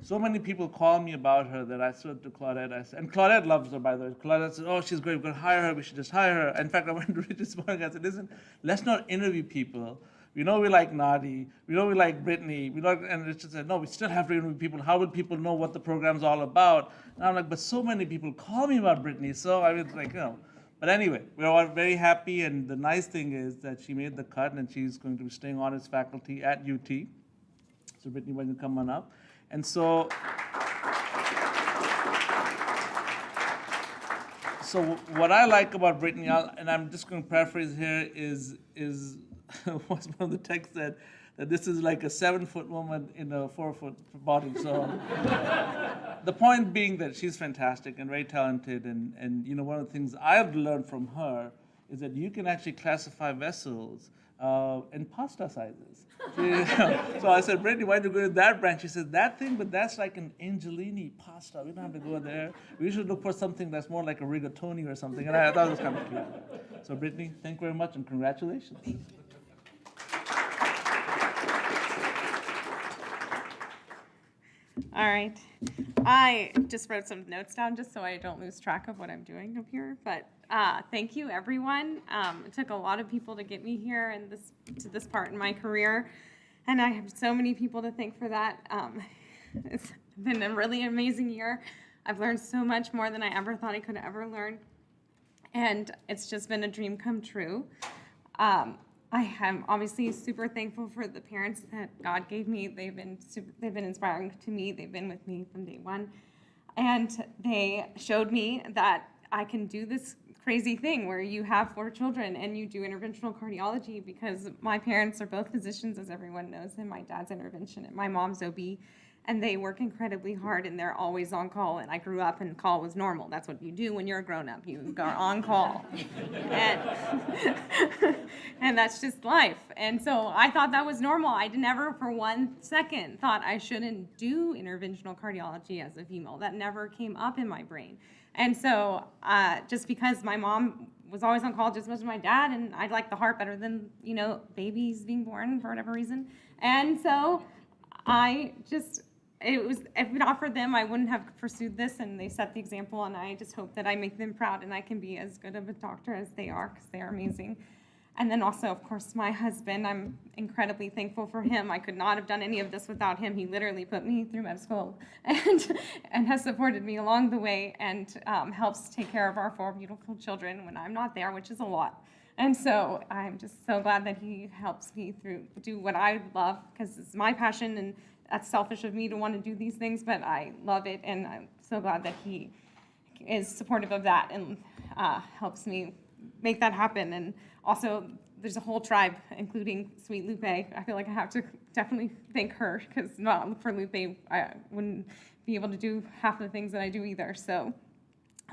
So many people call me about her that I said to Claudette, and Claudette loves her, by the way. Claudette said, oh, she's great, we're gonna hire her, we should just hire her. In fact, I went to Richard this morning, I said, listen, let's not interview people. We know we like Nadi, we know we like Brittany, and Richard said, no, we still have to interview people. How will people know what the program's all about? And I'm like, but so many people call me about Brittany, so I was like, you know. But anyway, we're all very happy, and the nice thing is that she made the cut, and she's going to be staying on as faculty at UT. So Brittany, why don't you come on up? And so what I like about Brittany, and I'm just going to paraphrase here, is was one of the texts said that this is like a 7-foot woman in a 4-foot body. So the point being that she's fantastic and very talented, and one of the things I've learned from her is that you can actually classify vessels in pasta sizes. So I said, Brittany, why don't you go to that branch? She said, that thing, but that's like an Angelini pasta. We don't have to go there. We should look for something that's more like a rigatoni or something. And I thought it was kind of cute. So Brittany, thank you very much and congratulations. All right. I just wrote some notes down just so I don't lose track of what I'm doing up here. But thank you, everyone. It took a lot of people to get me here and to this part in my career, and I have so many people to thank for that. It's been a really amazing year. I've learned so much more than I ever thought I could ever learn, and it's just been a dream come true. I am obviously super thankful for the parents that God gave me. They've been inspiring to me. They've been with me from day one, and they showed me that I can do this crazy thing where you have 4 children and you do interventional cardiology, because my parents are both physicians, as everyone knows, and my dad's intervention and my mom's OB, and they work incredibly hard and they're always on call. And I grew up and call was normal. That's what you do when you're a grown-up. You are on call. And that's just life. And so I thought that was normal. I never for 1 second thought I shouldn't do interventional cardiology as a female. That never came up in my brain. And so just because my mom was always on call just as much as my dad, and I like the heart better than, babies being born for whatever reason. And so if not for them, I wouldn't have pursued this, and they set the example, and I just hope that I make them proud and I can be as good of a doctor as they are, because they are amazing. And then also, of course, my husband, I'm incredibly thankful for him. I could not have done any of this without him. He literally put me through med school and has supported me along the way, and helps take care of our 4 beautiful children when I'm not there, which is a lot. And so I'm just so glad that he helps me do what I love, because it's my passion, and that's selfish of me to want to do these things, but I love it, and I'm so glad that he is supportive of that and helps me make that happen. And also, there's a whole tribe, including Sweet Lupe. I feel like I have to definitely thank her, because not for Lupe, I wouldn't be able to do half the things that I do either. So,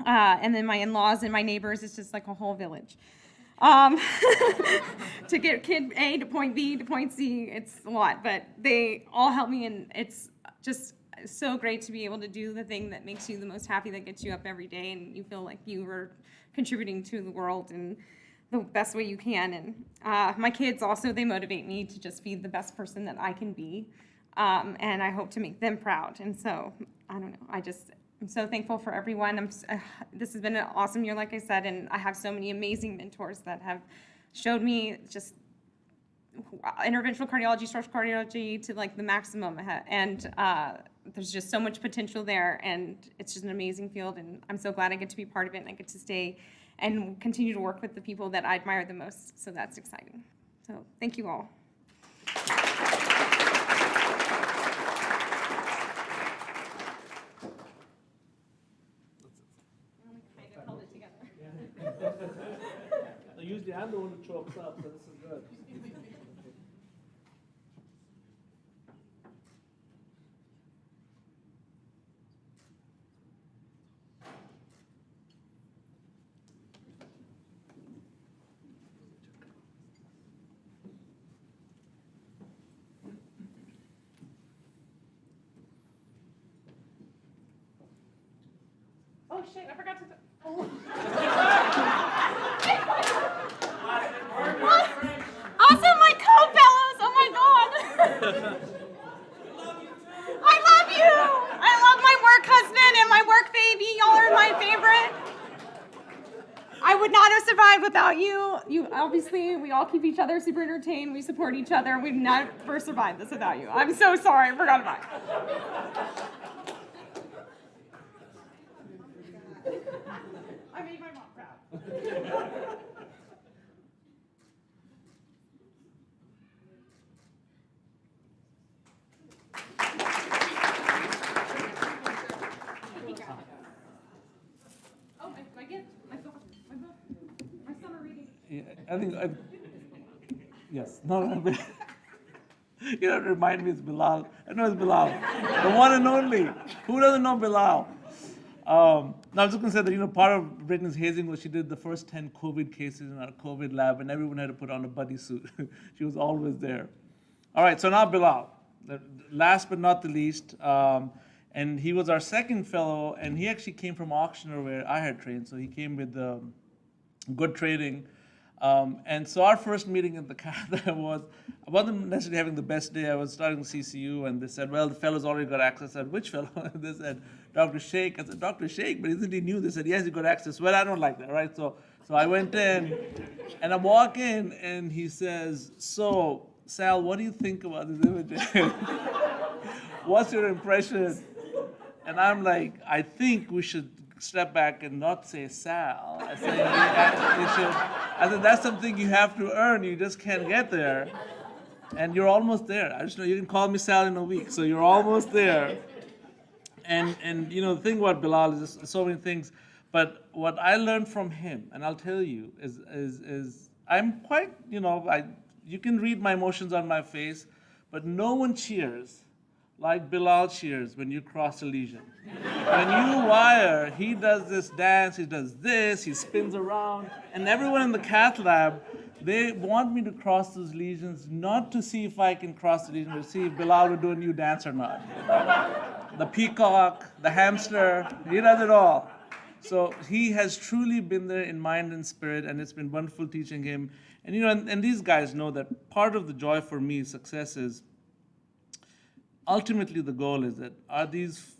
and then my in-laws and my neighbors, it's just like a whole village. To get kid A to point B to point C, it's a lot, but they all help me, and it's just so great to be able to do the thing that makes you the most happy, that gets you up every day, and you feel like you are contributing to the world in the best way you can. And my kids also, they motivate me to just be the best person that I can be, and I hope to make them proud. And so, I don't know, I'm so thankful for everyone. This has been an awesome year, like I said, and I have so many amazing mentors that have showed me just interventional cardiology, structural cardiology to like the maximum. And there's just so much potential there, and it's just an amazing field, and I'm so glad I get to be part of it, and I get to stay and continue to work with the people that I admire the most, so that's exciting. So thank you all. Usually I'm the one who chokes up, so this is good. Oh shit, I forgot to. Also, my co-fellows, oh my god. I love you. I love my work husband and my work baby. Y'all are my favorite. I would not have survived without you. You obviously, we all keep each other super entertained. We support each other. We'd never survived this without you. I'm so sorry, I forgot about it. I made my mom proud. Oh, my gift, my book, my summer reading. Yeah, I think, yes, no, You know, remind me it's Bilal. I know it's Bilal, the one and only. Who doesn't know Bilal? Now I was just gonna say that, you know, part of Brittany's hazing was she did the first 10 COVID cases in our COVID lab, and everyone had to put on a buddy suit. She was always there. All right, so now Bilal, last but not the least, and he was our second fellow, and he actually came from Auctioner where I had trained, so he came with good training. And so our first meeting at the cath lab I wasn't necessarily having the best day. I was starting CCU, and they said, well, the fellow's already got access. I said, which fellow? They said, Dr. Sheikh. I said, Dr. Sheikh, but isn't he new? They said, yes, he got access. Well, I don't like that, right? So I went in, and I walk in, and he says, so, Sal, what do you think about this imaging? What's your impression? And I'm like, I think we should step back and not say Sal. I said, that's something you have to earn. You just can't get there. And you're almost there. I just know you can call me Sal in a week, so you're almost there. And you know, the thing about Bilal is just so many things. But what I learned from him, and I'll tell you, is I'm quite, you know, you can read my emotions on my face, but no one cheers like Bilal cheers when you cross a lesion. When you wire, he does this dance, he does this, he spins around, and everyone in the cath lab, they want me to cross those lesions, not to see if I can cross the lesion, but to see if Bilal will do a new dance or not. The peacock, the hamster, he does it all. So he has truly been there in mind and spirit, and it's been wonderful teaching him. And you know, and these guys know that part of the joy for me, success is, ultimately the goal is that, are these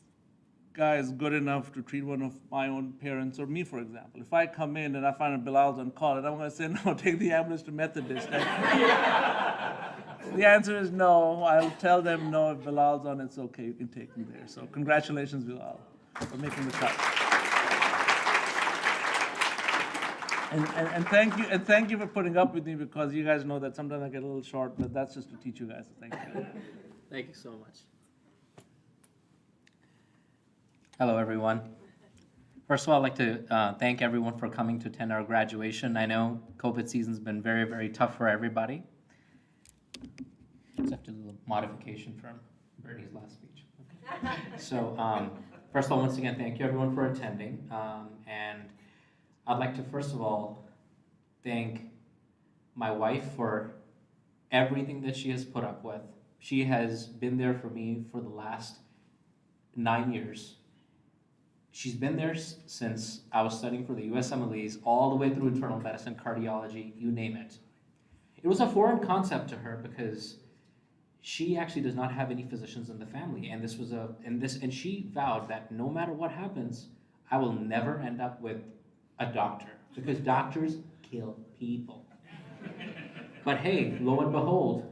guys good enough to treat one of my own parents or me, for example? If I come in and I find a Bilal's on call, and I'm going to say, no, take the ambulance to Methodist. The answer is no. I'll tell them, no, if Bilal's on, it's okay, you can take me there. So congratulations, Bilal, for making the cut. And thank you for putting up with me, because you guys know that sometimes I get a little short, but that's just to teach you guys. So thank you. Thank you so much. Hello, everyone. First of all, I'd like to thank everyone for coming to attend our graduation. I know COVID season's been very, very tough for everybody, except a little modification from Bernie's last speech. Okay. So, first of all, once again, thank you everyone for attending. And I'd like to, first of all, thank my wife for everything that she has put up with. She has been there for me for the last 9 years. She's been there since I was studying for the USMLEs, all the way through internal medicine, cardiology, you name it. It was a foreign concept to her because she actually does not have any physicians in the family, and she vowed that no matter what happens, I will never end up with a doctor, because doctors kill people. But hey, lo and behold,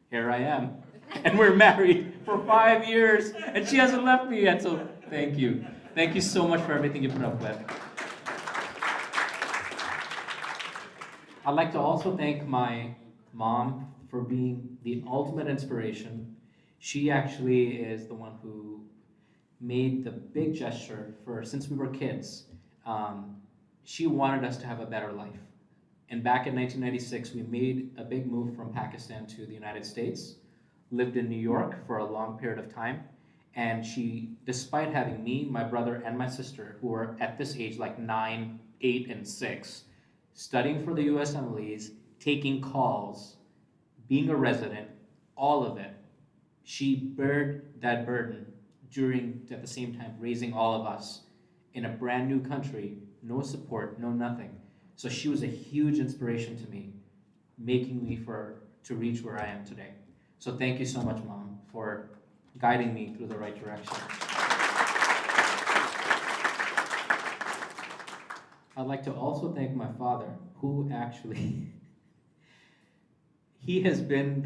here I am, and we're married for 5 years, and she hasn't left me yet, so thank you. Thank you so much for everything you put up with. I'd like to also thank my mom for being the ultimate inspiration. She actually is the one who made the big gesture since we were kids. She wanted us to have a better life. And back in 1996, we made a big move from Pakistan to the United States, lived in New York for a long period of time. And she, despite having me, my brother, and my sister, who were at this age, like 9, 8, and 6, studying for the USMLEs, taking calls, being a resident, all of it, she bared that burden at the same time, raising all of us in a brand new country, no support, no nothing. So she was a huge inspiration to me, making me to reach where I am today. So thank you so much, Mom, for guiding me through the right direction. I'd like to also thank my father, who actually, he has been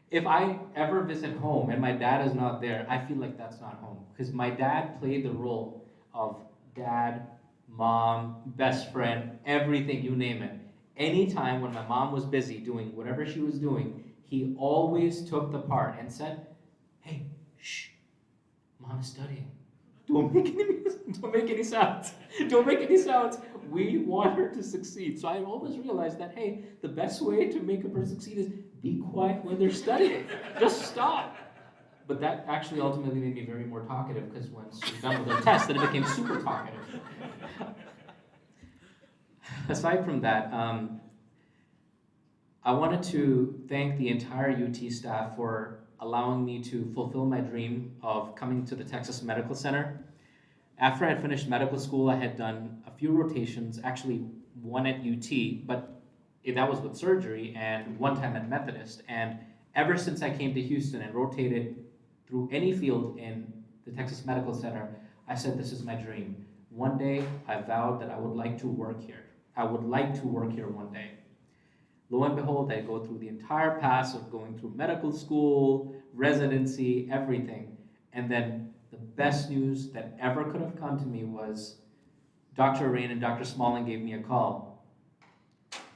if I ever visit home and my dad is not there, I feel like that's not home. Because my dad played the role of dad, mom, best friend, everything, you name it. Anytime when my mom was busy doing whatever she was doing, he always took the part and said, hey, shh, Mom is studying. Don't make any sounds. Don't make any sounds. We want her to succeed. So I always realized that, hey, the best way to make a person succeed is be quiet when they're studying. Just stop. But that actually ultimately made me very more talkative, because once we done with our test, then it became super talkative. Aside from that, I wanted to thank the entire UT staff for allowing me to fulfill my dream of coming to the Texas Medical Center. After I had finished medical school, I had done a few rotations, actually one at UT, but that was with surgery, and one time at Methodist. And ever since I came to Houston and rotated through any field in the Texas Medical Center, I said, this is my dream. One day, I vowed that I would like to work here. I would like to work here one day. Lo and behold, I go through the entire path of going through medical school, residency, everything. And then the best news that ever could have come to me was Dr. Rain and Dr. Smalling gave me a call.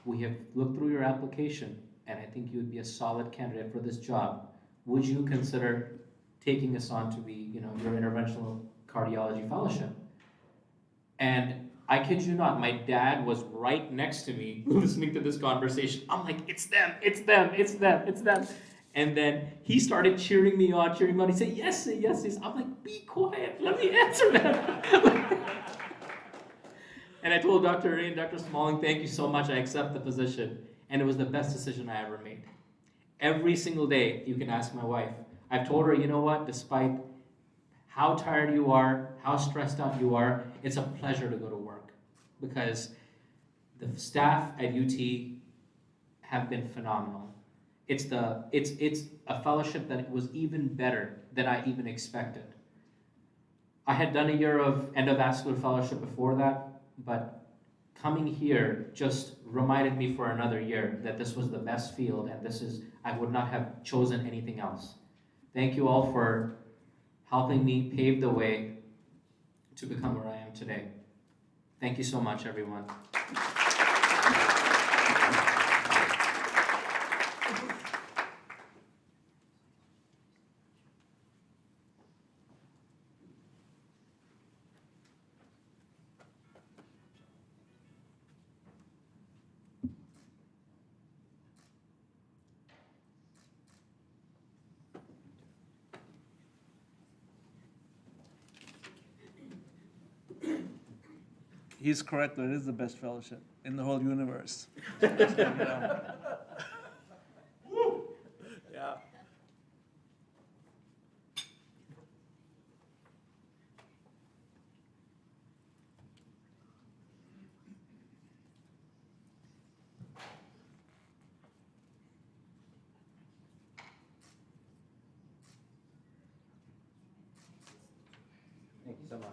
We have looked through your application, and I think you would be a solid candidate for this job. Would you consider taking us on to be, your interventional cardiology fellowship? And I kid you not, my dad was right next to me listening to this conversation. I'm like, it's them, it's them, it's them, it's them. And then he started cheering me on. He said, yes, yes, yes. I'm like, be quiet, let me answer them. And I told Dr. Rain, Dr. Smalling, thank you so much, I accept the position. And it was the best decision I ever made. Every single day, you can ask my wife. I've told her, you know what, despite how tired you are, how stressed out you are, it's a pleasure to go to work, because the staff at UT have been phenomenal. It's a fellowship that was even better than I even expected. I had done a year of endovascular fellowship before that, but coming here just reminded me for another year that this was the best field, and I would not have chosen anything else. Thank you all for helping me pave the way to become where I am today. Thank you so much, everyone. He's correct, though. It is the best fellowship in the whole universe. Yeah. Thank you so much.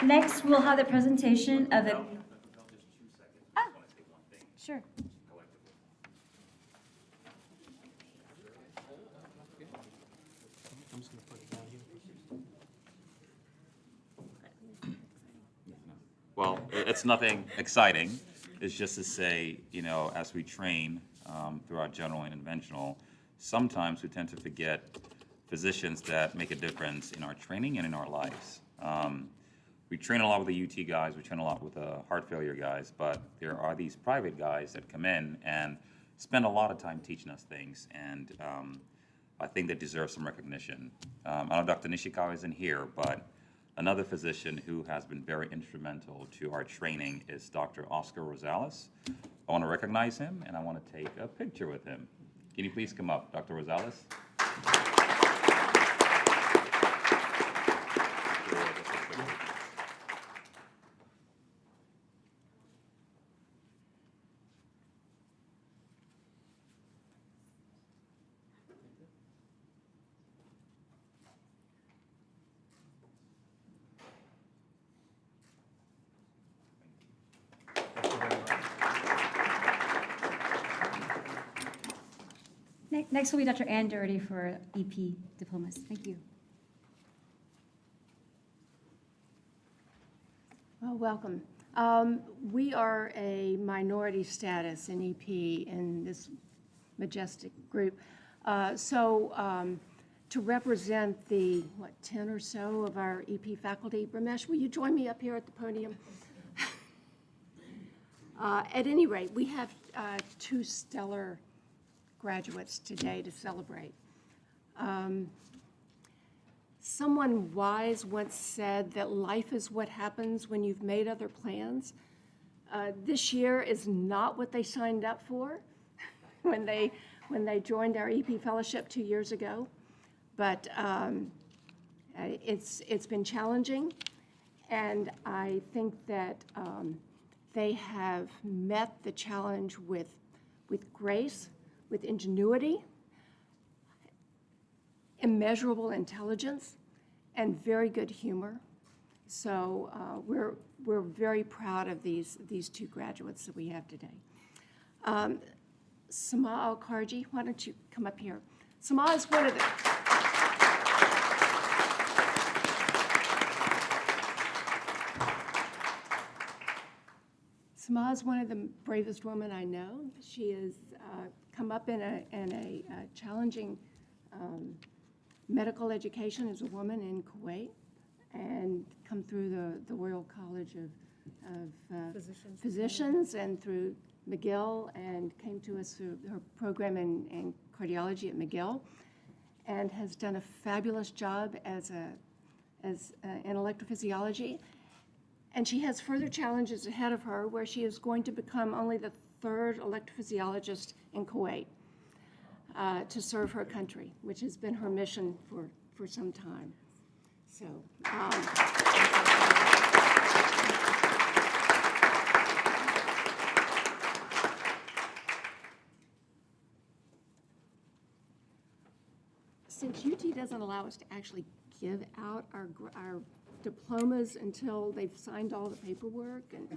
Next, we'll have the presentation of the. Ah, sure. I'm just going to put it down here. Well, it's nothing exciting. It's just to say, as we train throughout general and interventional, sometimes we tend to forget physicians that make a difference in our training and in our lives. We train a lot with the UT guys, we train a lot with the heart failure guys, but there are these private guys that come in and spend a lot of time teaching us things, and I think they deserve some recognition. I know Dr. Nishikawa isn't here, but another physician who has been very instrumental to our training is Dr. Oscar Rosales. I want to recognize him, and I want to take a picture with him. Can you please come up, Dr. Rosales? Next will be Dr. Ann Doherty for EP Diplomas. Thank you. Well, welcome. We are a minority status in EP in this majestic group. To represent the, 10 or so of our EP faculty, Ramesh, will you join me up here at the podium? At any rate, we have two stellar graduates today to celebrate. Someone wise once said that life is what happens when you've made other plans. This year is not what they signed up for when they joined our EP fellowship 2 years ago, but it's been challenging, and I think that they have met the challenge with grace, with ingenuity, immeasurable intelligence, and very good humor. So we're very proud of these two graduates that we have today. Sama Al-Kharji, why don't you come up here? Sama is one of the... Sama is one of the bravest women I know. She has come up in a challenging medical education as a woman in Kuwait and come through the Royal College of Physicians and through McGill, and came to us through her program in cardiology at McGill, and has done a fabulous job in electrophysiology. And she has further challenges ahead of her, where she is going to become only the third electrophysiologist in Kuwait to serve her country, which has been her mission for some time. So. Since UT doesn't allow us to actually give out our diplomas until they've signed all the paperwork and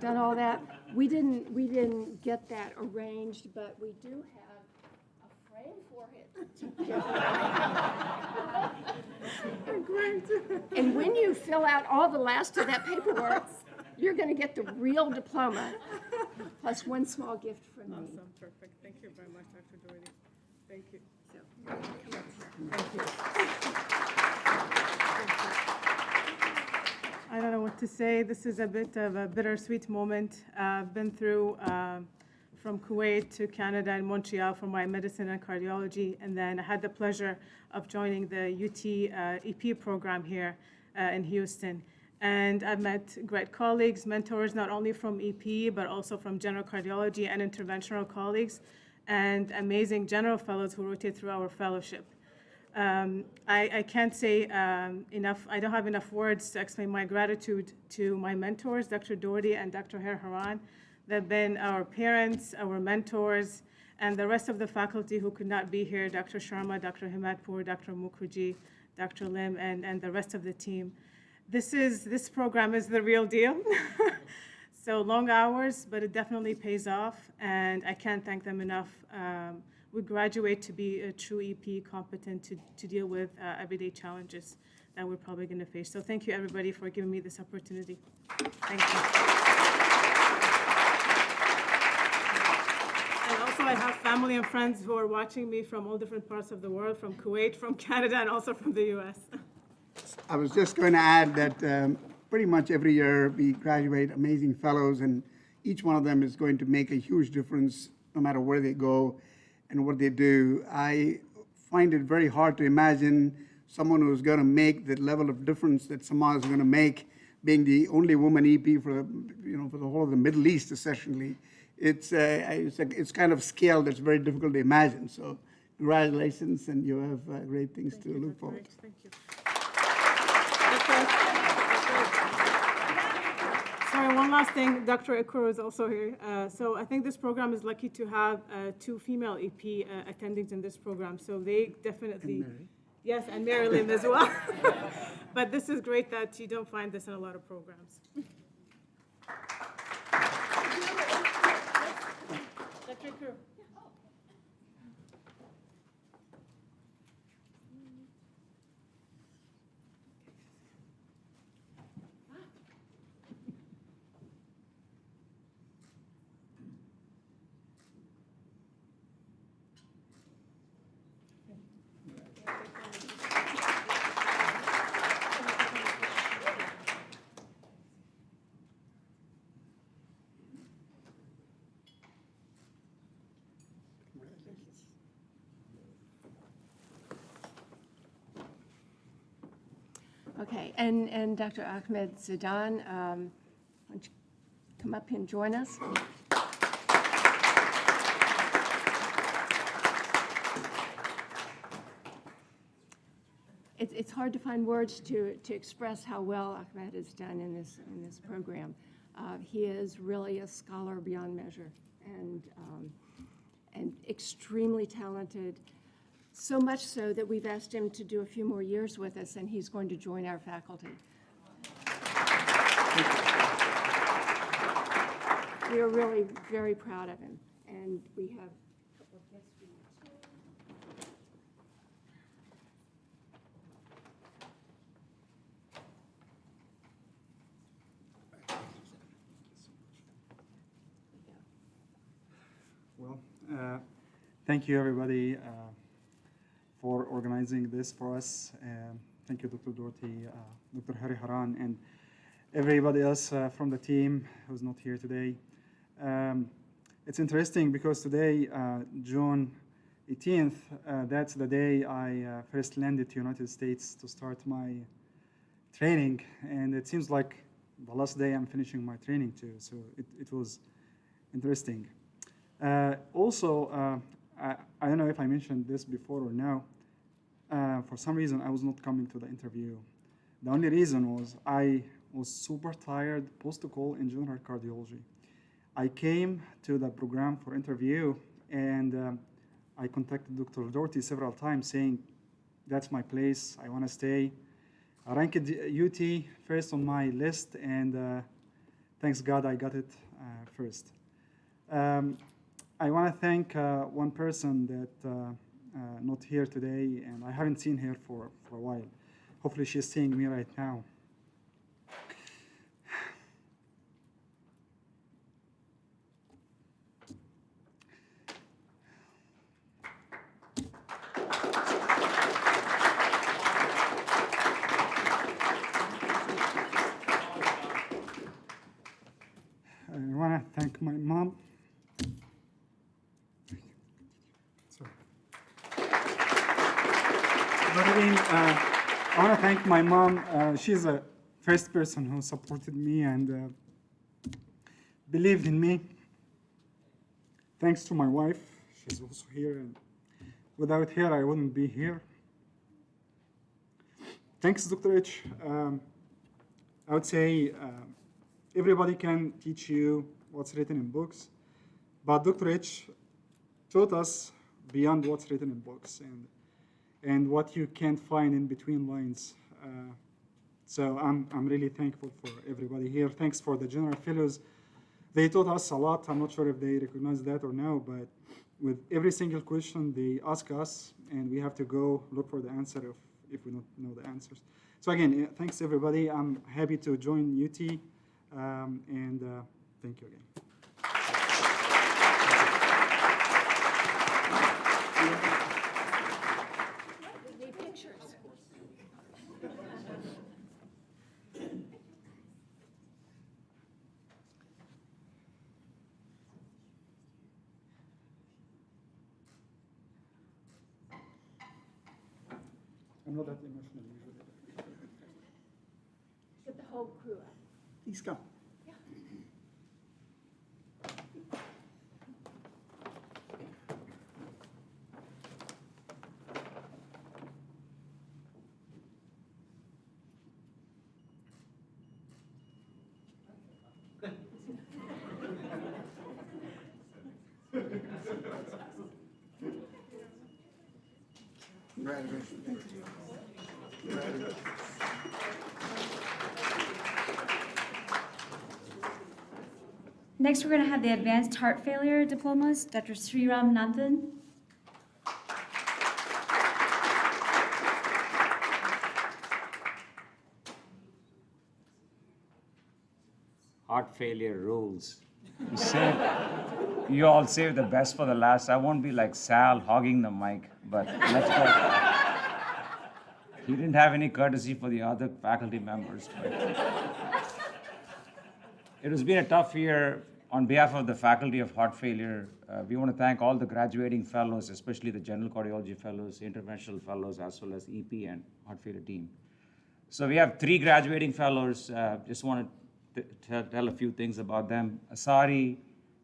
done all that, we didn't get that arranged, but we do have a frame for it. Great. And when you fill out all the last of that paperwork, you're going to get the real diploma, plus one small gift from me. Awesome, perfect. Thank you very much, Dr. Doherty. Thank you. Thank you. I don't know what to say. This is a bit of a bittersweet moment. I've been through from Kuwait to Canada and Montreal for my medicine and cardiology, and then I had the pleasure of joining the UT EP program here in Houston. And I've met great colleagues, mentors, not only from EP, but also from general cardiology and interventional colleagues, and amazing general fellows who rotate through our fellowship. I can't say enough, I don't have enough words to explain my gratitude to my mentors, Dr. Doherty and Dr. Haran. They've been our parents, our mentors, and the rest of the faculty who could not be here, Dr. Sharma, Dr. Himatpur, Dr. Mukherjee, Dr. Lim, and the rest of the team. This program is the real deal. So long hours, but it definitely pays off, and I can't thank them enough. We graduate to be a true EP, competent to deal with everyday challenges that we're probably going to face. So thank you, everybody, for giving me this opportunity. Thank you. And also, I have family and friends who are watching me from all different parts of the world, from Kuwait, from Canada, and also from the US. I was just going to add that pretty much every year we graduate amazing fellows, and each one of them is going to make a huge difference no matter where they go and what they do. I find it very hard to imagine someone who's going to make the level of difference that Sama is going to make, being the only woman EP for the whole of the Middle East, essentially. It's kind of scale that's very difficult to imagine. So congratulations, and you have great things to look forward to. Thank you. Sorry, one last thing. Dr. Ikuru is also here. So I think this program is lucky to have 2 female EP attendings in this program. So they definitely, and Mary. Yes, and Mary Lynn as well. But this is great that you don't find this in a lot of programs. Dr. Ikuru. Okay, and Dr. Ahmed Zidan, why don't you come up and join us? It's hard to find words to express how well Ahmed has done in this program. He is really a scholar beyond measure and extremely talented. So much so that we've asked him to do a few more years with us, and he's going to join our faculty. We are really very proud of him, and we have a couple of gifts for you too. Well, thank you everybody for organizing this for us. Thank you, Dr. Doherty, Dr. Hari Haran, and everybody else from the team who's not here today. It's interesting because today, June 18th, that's the day I first landed to United States to start my training, and it seems like the last day I'm finishing my training too, so it was interesting. Also, I don't know if I mentioned this before or no, for some reason I was not coming to the interview. The only reason was I was super tired post-call in general cardiology. I came to the program for interview and I contacted Dr. Doherty several times saying, that's my place, I want to stay. I ranked UT first on my list and thanks God I got it first. I want to thank one person that not here today, and I haven't seen her for a while. Hopefully she's seeing me right now. I want to thank my mom. I want to thank my mom. She's the first person who supported me and believed in me. Thanks to my wife, she's also here. And without her, I wouldn't be here. Thanks, Dr. H. I would say everybody can teach you what's written in books, but Dr. H taught us beyond what's written in books and what you can't find in between lines. So I'm really thankful for everybody here. Thanks for the General Fellows. They taught us a lot. I'm not sure if they recognize that or no, but with every single question they ask us, and we have to go look for the answer if we don't know the answers. So again, thanks everybody. I'm happy to join UT, and thank you again. I'm not that emotional usually. Get the whole crew up. Please come. Congratulations. Congratulations. Next, we're going to have the Advanced Heart Failure Diplomas, Dr. Sriram Nathan. Heart failure rules. You all save the best for the last. I won't be like Sal hogging the mic, but let's go. He didn't have any courtesy for the other faculty members. But it has been a tough year. On behalf of the faculty of heart failure, we want to thank all the graduating fellows, especially the general cardiology fellows, interventional fellows, as well as EP and heart failure team. So we have 3 graduating fellows. Just want to tell a few things about them. Asari,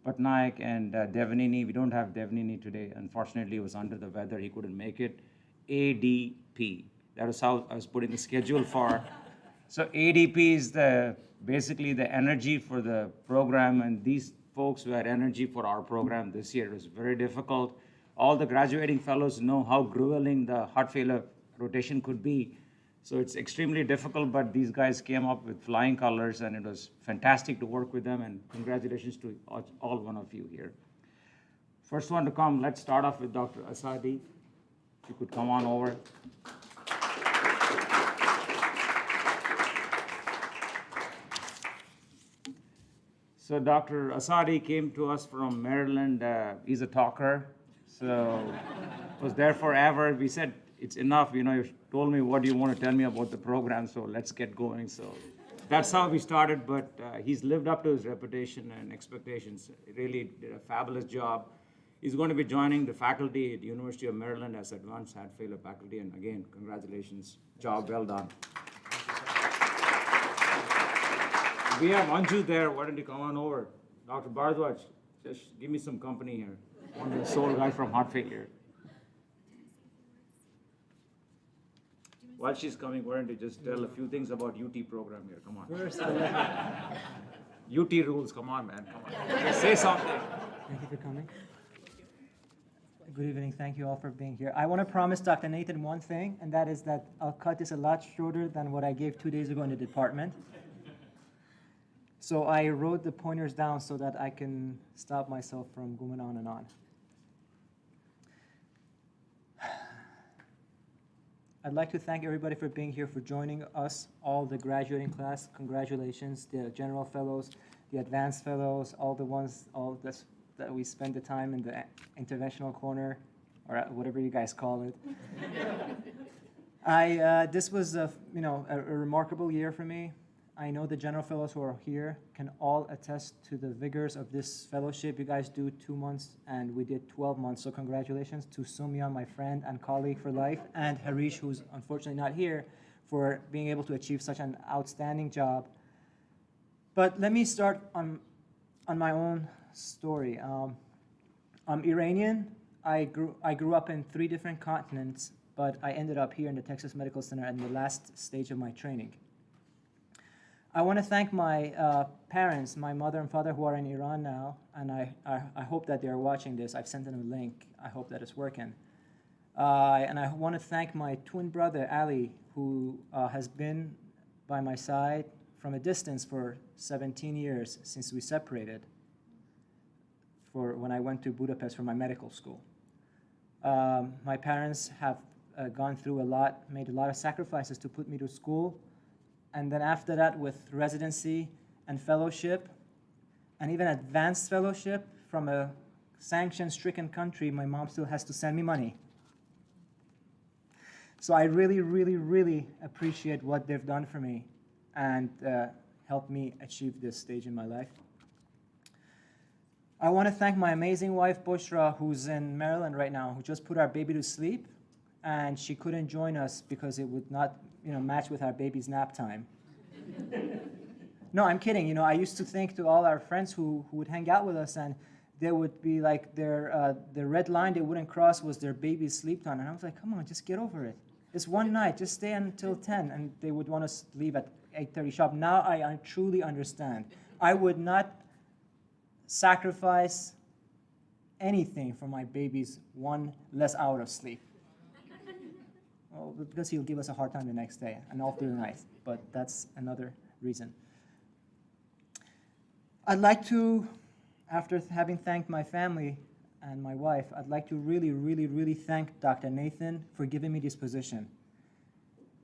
Patnaik, and Devanini. We don't have Devanini today. Unfortunately, he was under the weather. He couldn't make it. ADP. That was how I was putting the schedule for. So ADP is basically the energy for the program, and these folks who had energy for our program this year. It was very difficult. All the graduating fellows know how grueling the heart failure rotation could be. So it's extremely difficult, but these guys came up with flying colors, and it was fantastic to work with them, and congratulations to all one of you here. First one to come, let's start off with Dr. Asadi. If you could come on over. So Dr. Asadi came to us from Maryland. He's a talker, so was there forever. We said, it's enough, you told me what you want to tell me about the program, so let's get going. So that's how we started, but he's lived up to his reputation and expectations. He really did a fabulous job. He's going to be joining the faculty at the University of Maryland as advanced heart failure faculty, and again, congratulations, job well done. We have Anju there. Why don't you come on over? Dr. Bharadwaj, just give me some company here. One of the sole guy from heart failure. While she's coming, why don't you just tell a few things about UT program here? Come on. First, UT rules. Come on, man. Come on. Just say something. Thank you for coming. Good evening. Thank you all for being here. I want to promise Dr. Nathan one thing, and that is that I'll cut this a lot shorter than what I gave 2 days ago in the department. So I wrote the pointers down so that I can stop myself from going on and on. I'd like to thank everybody for being here, for joining us, all the graduating class. Congratulations, the general fellows, the advanced fellows, all the ones, that we spend the time in the interventional corner, or whatever you guys call it. This was a remarkable year for me. I know the general fellows who are here can all attest to the vigors of this fellowship. You guys do 2 months, and we did 12 months. So congratulations to Sumya, my friend and colleague for life, and Harish, who's unfortunately not here, for being able to achieve such an outstanding job. But let me start on my own story. I'm Iranian. I grew up in 3 different continents, but I ended up here in the Texas Medical Center in the last stage of my training. I want to thank my parents, my mother and father, who are in Iran now, and I hope that they're watching this. I've sent them a link. I hope that it's working. And I want to thank my twin brother, Ali, who has been by my side from a distance for 17 years since we separated, for when I went to Budapest for my medical school. My parents have gone through a lot, made a lot of sacrifices to put me to school. And then after that, with residency and fellowship, and even advanced fellowship from a sanction-stricken country, my mom still has to send me money. So I really, really, really appreciate what they've done for me and helped me achieve this stage in my life. I want to thank my amazing wife, Bushra, who's in Maryland right now, who just put our baby to sleep, and she couldn't join us because it would not match with our baby's nap time. No, I'm kidding. I used to think to all our friends who would hang out with us, and they would be like, the red line they wouldn't cross was their baby's sleep time. And I was like, come on, just get over it. It's one night, just stay until 10. And they would want us to leave at 8:30 sharp. Now I truly understand. I would not sacrifice anything for my baby's 1 less hour of sleep. Well, because he'll give us a hard time the next day and all through the night, but that's another reason. I'd like to, after having thanked my family and my wife, I'd like to really, really, really thank Dr. Nathan for giving me this position.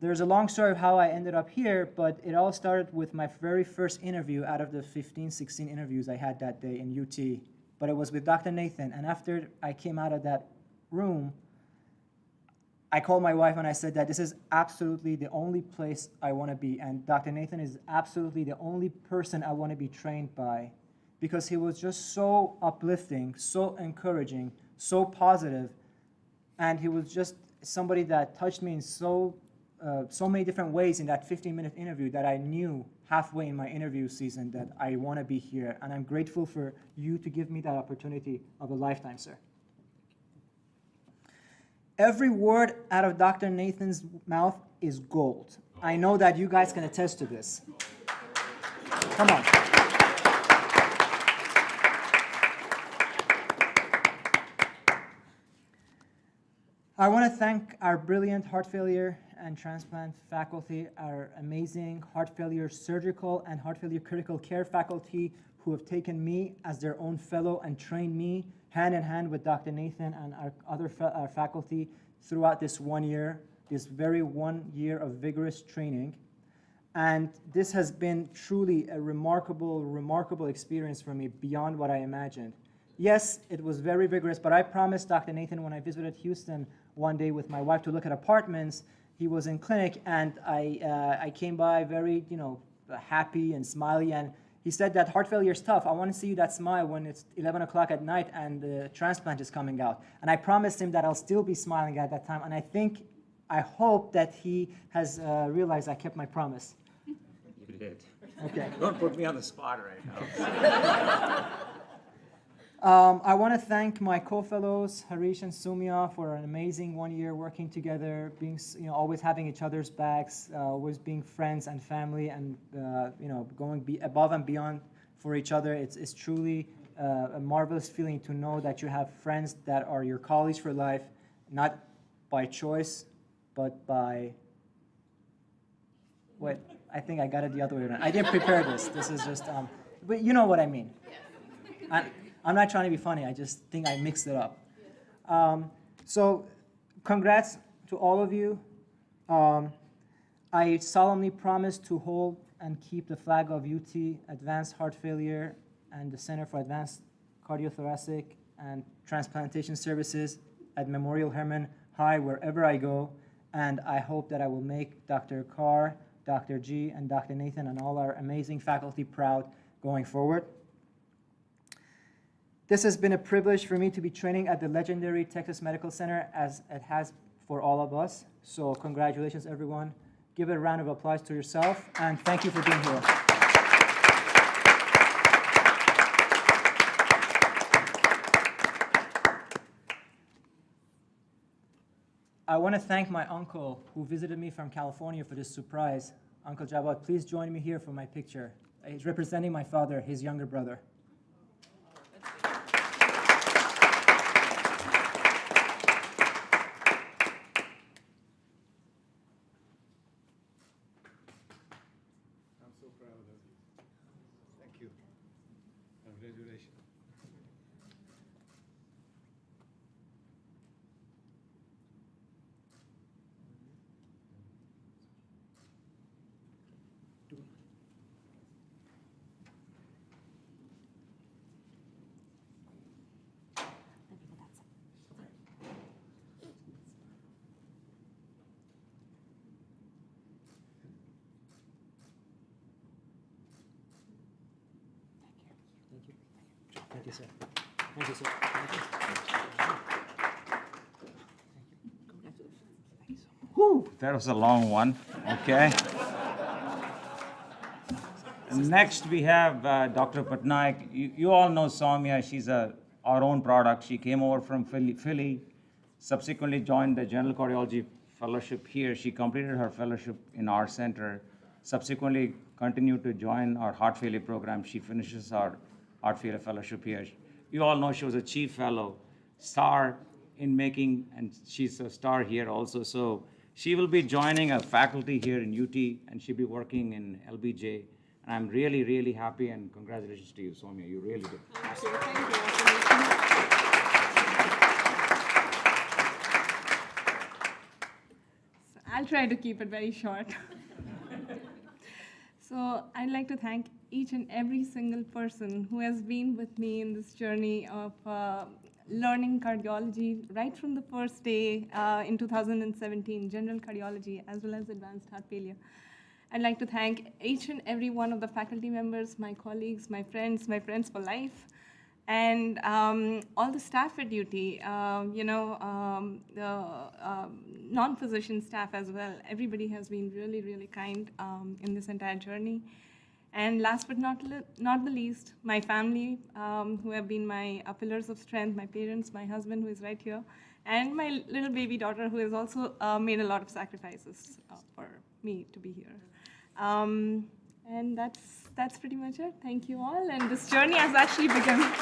There's a long story of how I ended up here, but it all started with my very first interview out of the 15, 16 interviews I had that day in UT, but it was with Dr. Nathan, and after I came out of that room, I called my wife and I said that this is absolutely the only place I want to be, and Dr. Nathan is absolutely the only person I want to be trained by, because he was just so uplifting, so encouraging, so positive, and he was just somebody that touched me in so so many different ways in that 15-minute interview that I knew halfway in my interview season that I want to be here. And I'm grateful for you to give me that opportunity of a lifetime, sir. Every word out of Dr. Nathan's mouth is gold. I know that you guys can attest to this. Come on. I want to thank our brilliant heart failure and transplant faculty, our amazing heart failure surgical and heart failure critical care faculty who have taken me as their own fellow and trained me hand in hand with Dr. Nathan and our other our faculty throughout this 1 year, this very 1 year of vigorous training. And this has been truly a remarkable experience for me beyond what I imagined. Yes, it was very vigorous, but I promised Dr. Nathan when I visited Houston one day with my wife to look at apartments, he was in clinic, and I came by very, happy and smiley, and he said that heart failure is tough. I want to see you that smile when it's 11 o'clock at night and the transplant is coming out. And I promised him that I'll still be smiling at that time, and I hope that he has realized I kept my promise. You did. Okay. Don't put me on the spot right now. I want to thank my co-fellows, Harish and Sumya, for an amazing 1 year working together, being, always having each other's backs, always being friends and family, and going above and beyond for each other. It's truly a marvelous feeling to know that you have friends that are your colleagues for life, not by choice, but by. Wait, I think I got it the other way around. I didn't prepare this. This is just, but you know what I mean. I'm not trying to be funny. I just think I mixed it up. So congrats to all of you. I solemnly promise to hold and keep the flag of UT Advanced Heart Failure and the Center for Advanced Cardiothoracic and Transplantation Services at Memorial Hermann high wherever I go. And I hope that I will make Dr. Carr, Dr. G, and Dr. Nathan and all our amazing faculty proud going forward. This has been a privilege for me to be training at the legendary Texas Medical Center, as it has for all of us. So congratulations, everyone. Give a round of applause to yourself, and thank you for being here. I want to thank my uncle who visited me from California for this surprise. Uncle Jawad, please join me here for my picture. He's representing my father, his younger brother. Congratulations. Thank you, sir. Thank you, sir. Thank you. Whew, that was a long one. Okay. Next, we have Dr. Patnaik. You all know Soumya. She's our own product. She came over from Philly, subsequently joined the General Cardiology Fellowship here. She completed her fellowship in our center, subsequently continued to join our heart failure program. She finishes our heart failure fellowship here. You all know she was a chief fellow, star in making, and she's a star here also. So she will be joining a faculty here in UT, and she'll be working in LBJ. And I'm really, really happy, and congratulations to you, Soumya. You really did. Thank you. Thank you. So I'll try to keep it very short. So I'd like to thank each and every single person who has been with me in this journey of learning cardiology right from the first day in 2017, general cardiology as well as advanced heart failure. I'd like to thank each and every one of the faculty members, my colleagues, my friends for life, And all the staff at UT, the non-physician staff as well, everybody has been really, really kind in this entire journey. And last but not the least, my family, who have been my pillars of strength, my parents, my husband, who is right here, and my little baby daughter, who has also made a lot of sacrifices for me to be here. And that's pretty much it. Thank you all, and this journey has actually begun.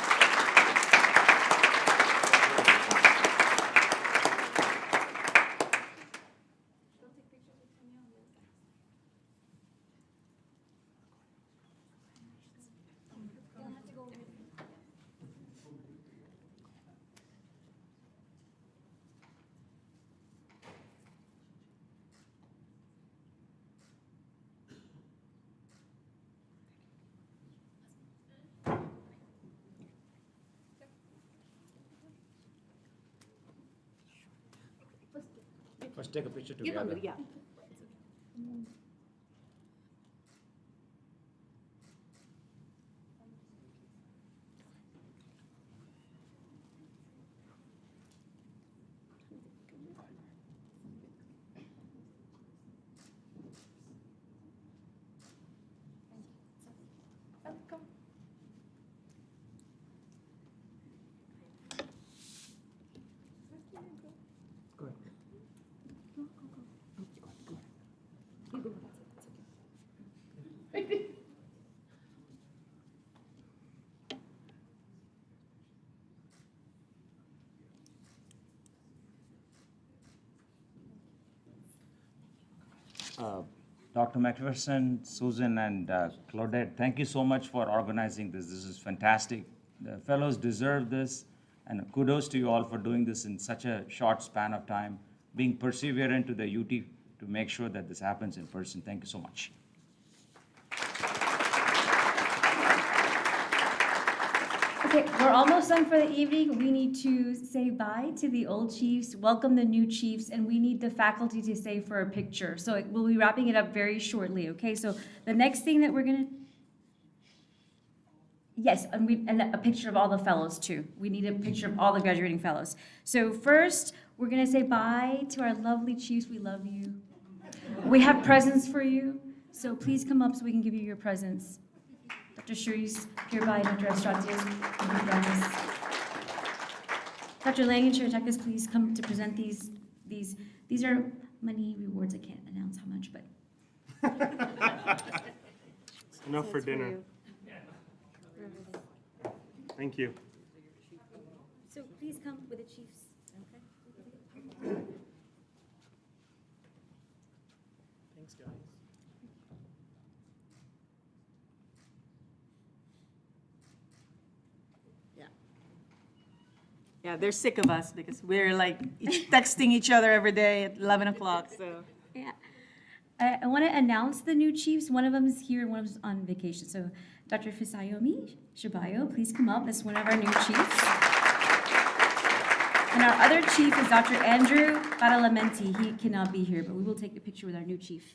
Let's take a picture together. Yeah. Dr. McPherson, Susan, and Claudette, thank you so much for organizing this. This is fantastic. The fellows deserve this, and kudos to you all for doing this in such a short span of time, being perseverant to the UT to make sure that this happens in person. Thank you so much. Okay, we're almost done for the evening. We need to say bye to the old chiefs, welcome the new chiefs, and we need the faculty to stay for a picture. So we'll be wrapping it up very shortly, okay? So the next thing that we're gonna, yes, and a picture of all the fellows too. We need a picture of all the graduating fellows. So first, we're gonna say bye to our lovely chiefs. We love you. We have presents for you, so please come up so we can give you your presents. Dr. Shrees, hereby, Dr. Estratius, Dr. Lang and Shiratakis, please come to present these. These are money rewards. I can't announce how much, but. Enough for dinner. Thank you. So please come with the chiefs, okay? Thanks, guys. Yeah, they're sick of us because we're like texting each other every day at 11 o'clock, so. Yeah. I want to announce the new chiefs. One of them is here and one of them is on vacation. So Dr. Fisayomi Shabayo, please come up. That's one of our new chiefs. And our other chief is Dr. Andrew Badalamenti. He cannot be here, but we will take a picture with our new chief.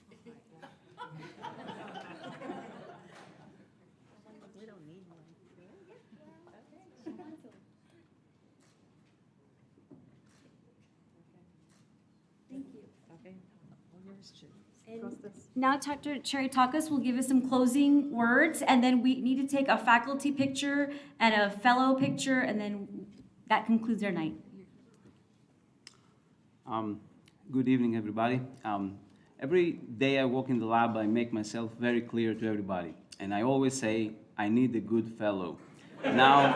Now Dr. Charitakis will give us some closing words, and then we need to take a faculty picture and a fellow picture, and then that concludes our night. Good evening, everybody. Every day I walk in the lab, I make myself very clear to everybody, and I always say, I need a good fellow. Now,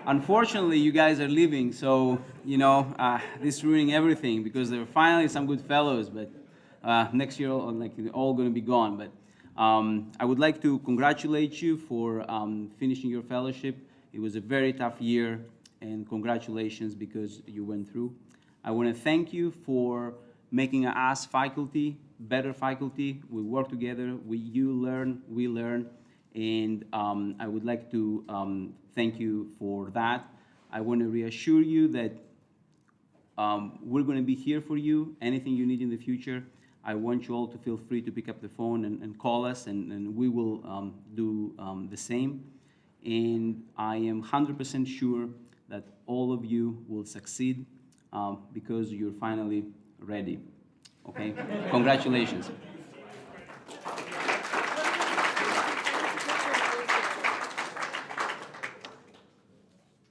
unfortunately, you guys are leaving, so, this is ruining everything, because there are finally some good fellows, but next year, they're all going to be gone. But I would like to congratulate you for finishing your fellowship. It was a very tough year, and congratulations because you went through. I want to thank you for making us faculty, better faculty. We work together. You learn, we learn. And I would like to thank you for that. I want to reassure you that we're going to be here for you. Anything you need in the future, I want you all to feel free to pick up the phone and call us, and we will do the same. and I am 100% sure that all of you will succeed because you're finally ready. Okay? Congratulations.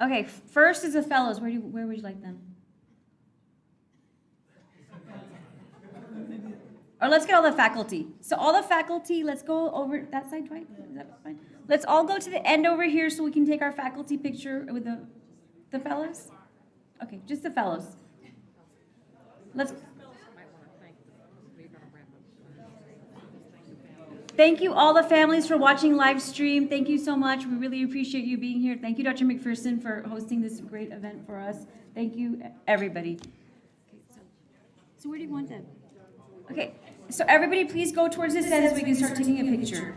Okay, first is the fellows. Where would you like them? Or let's get all the faculty. So all the faculty, let's go over that side, Dwight. Is that fine? Let's all go to the end over here so we can take our faculty picture with the fellows. Okay, just the fellows. Let's. Thank you all the families for watching live stream. Thank you so much. We really appreciate you being here. Thank you, Dr. McPherson, for hosting this great event for us. Thank you, everybody. So where do you want them? Okay, so everybody please go towards this end so we can start taking a picture.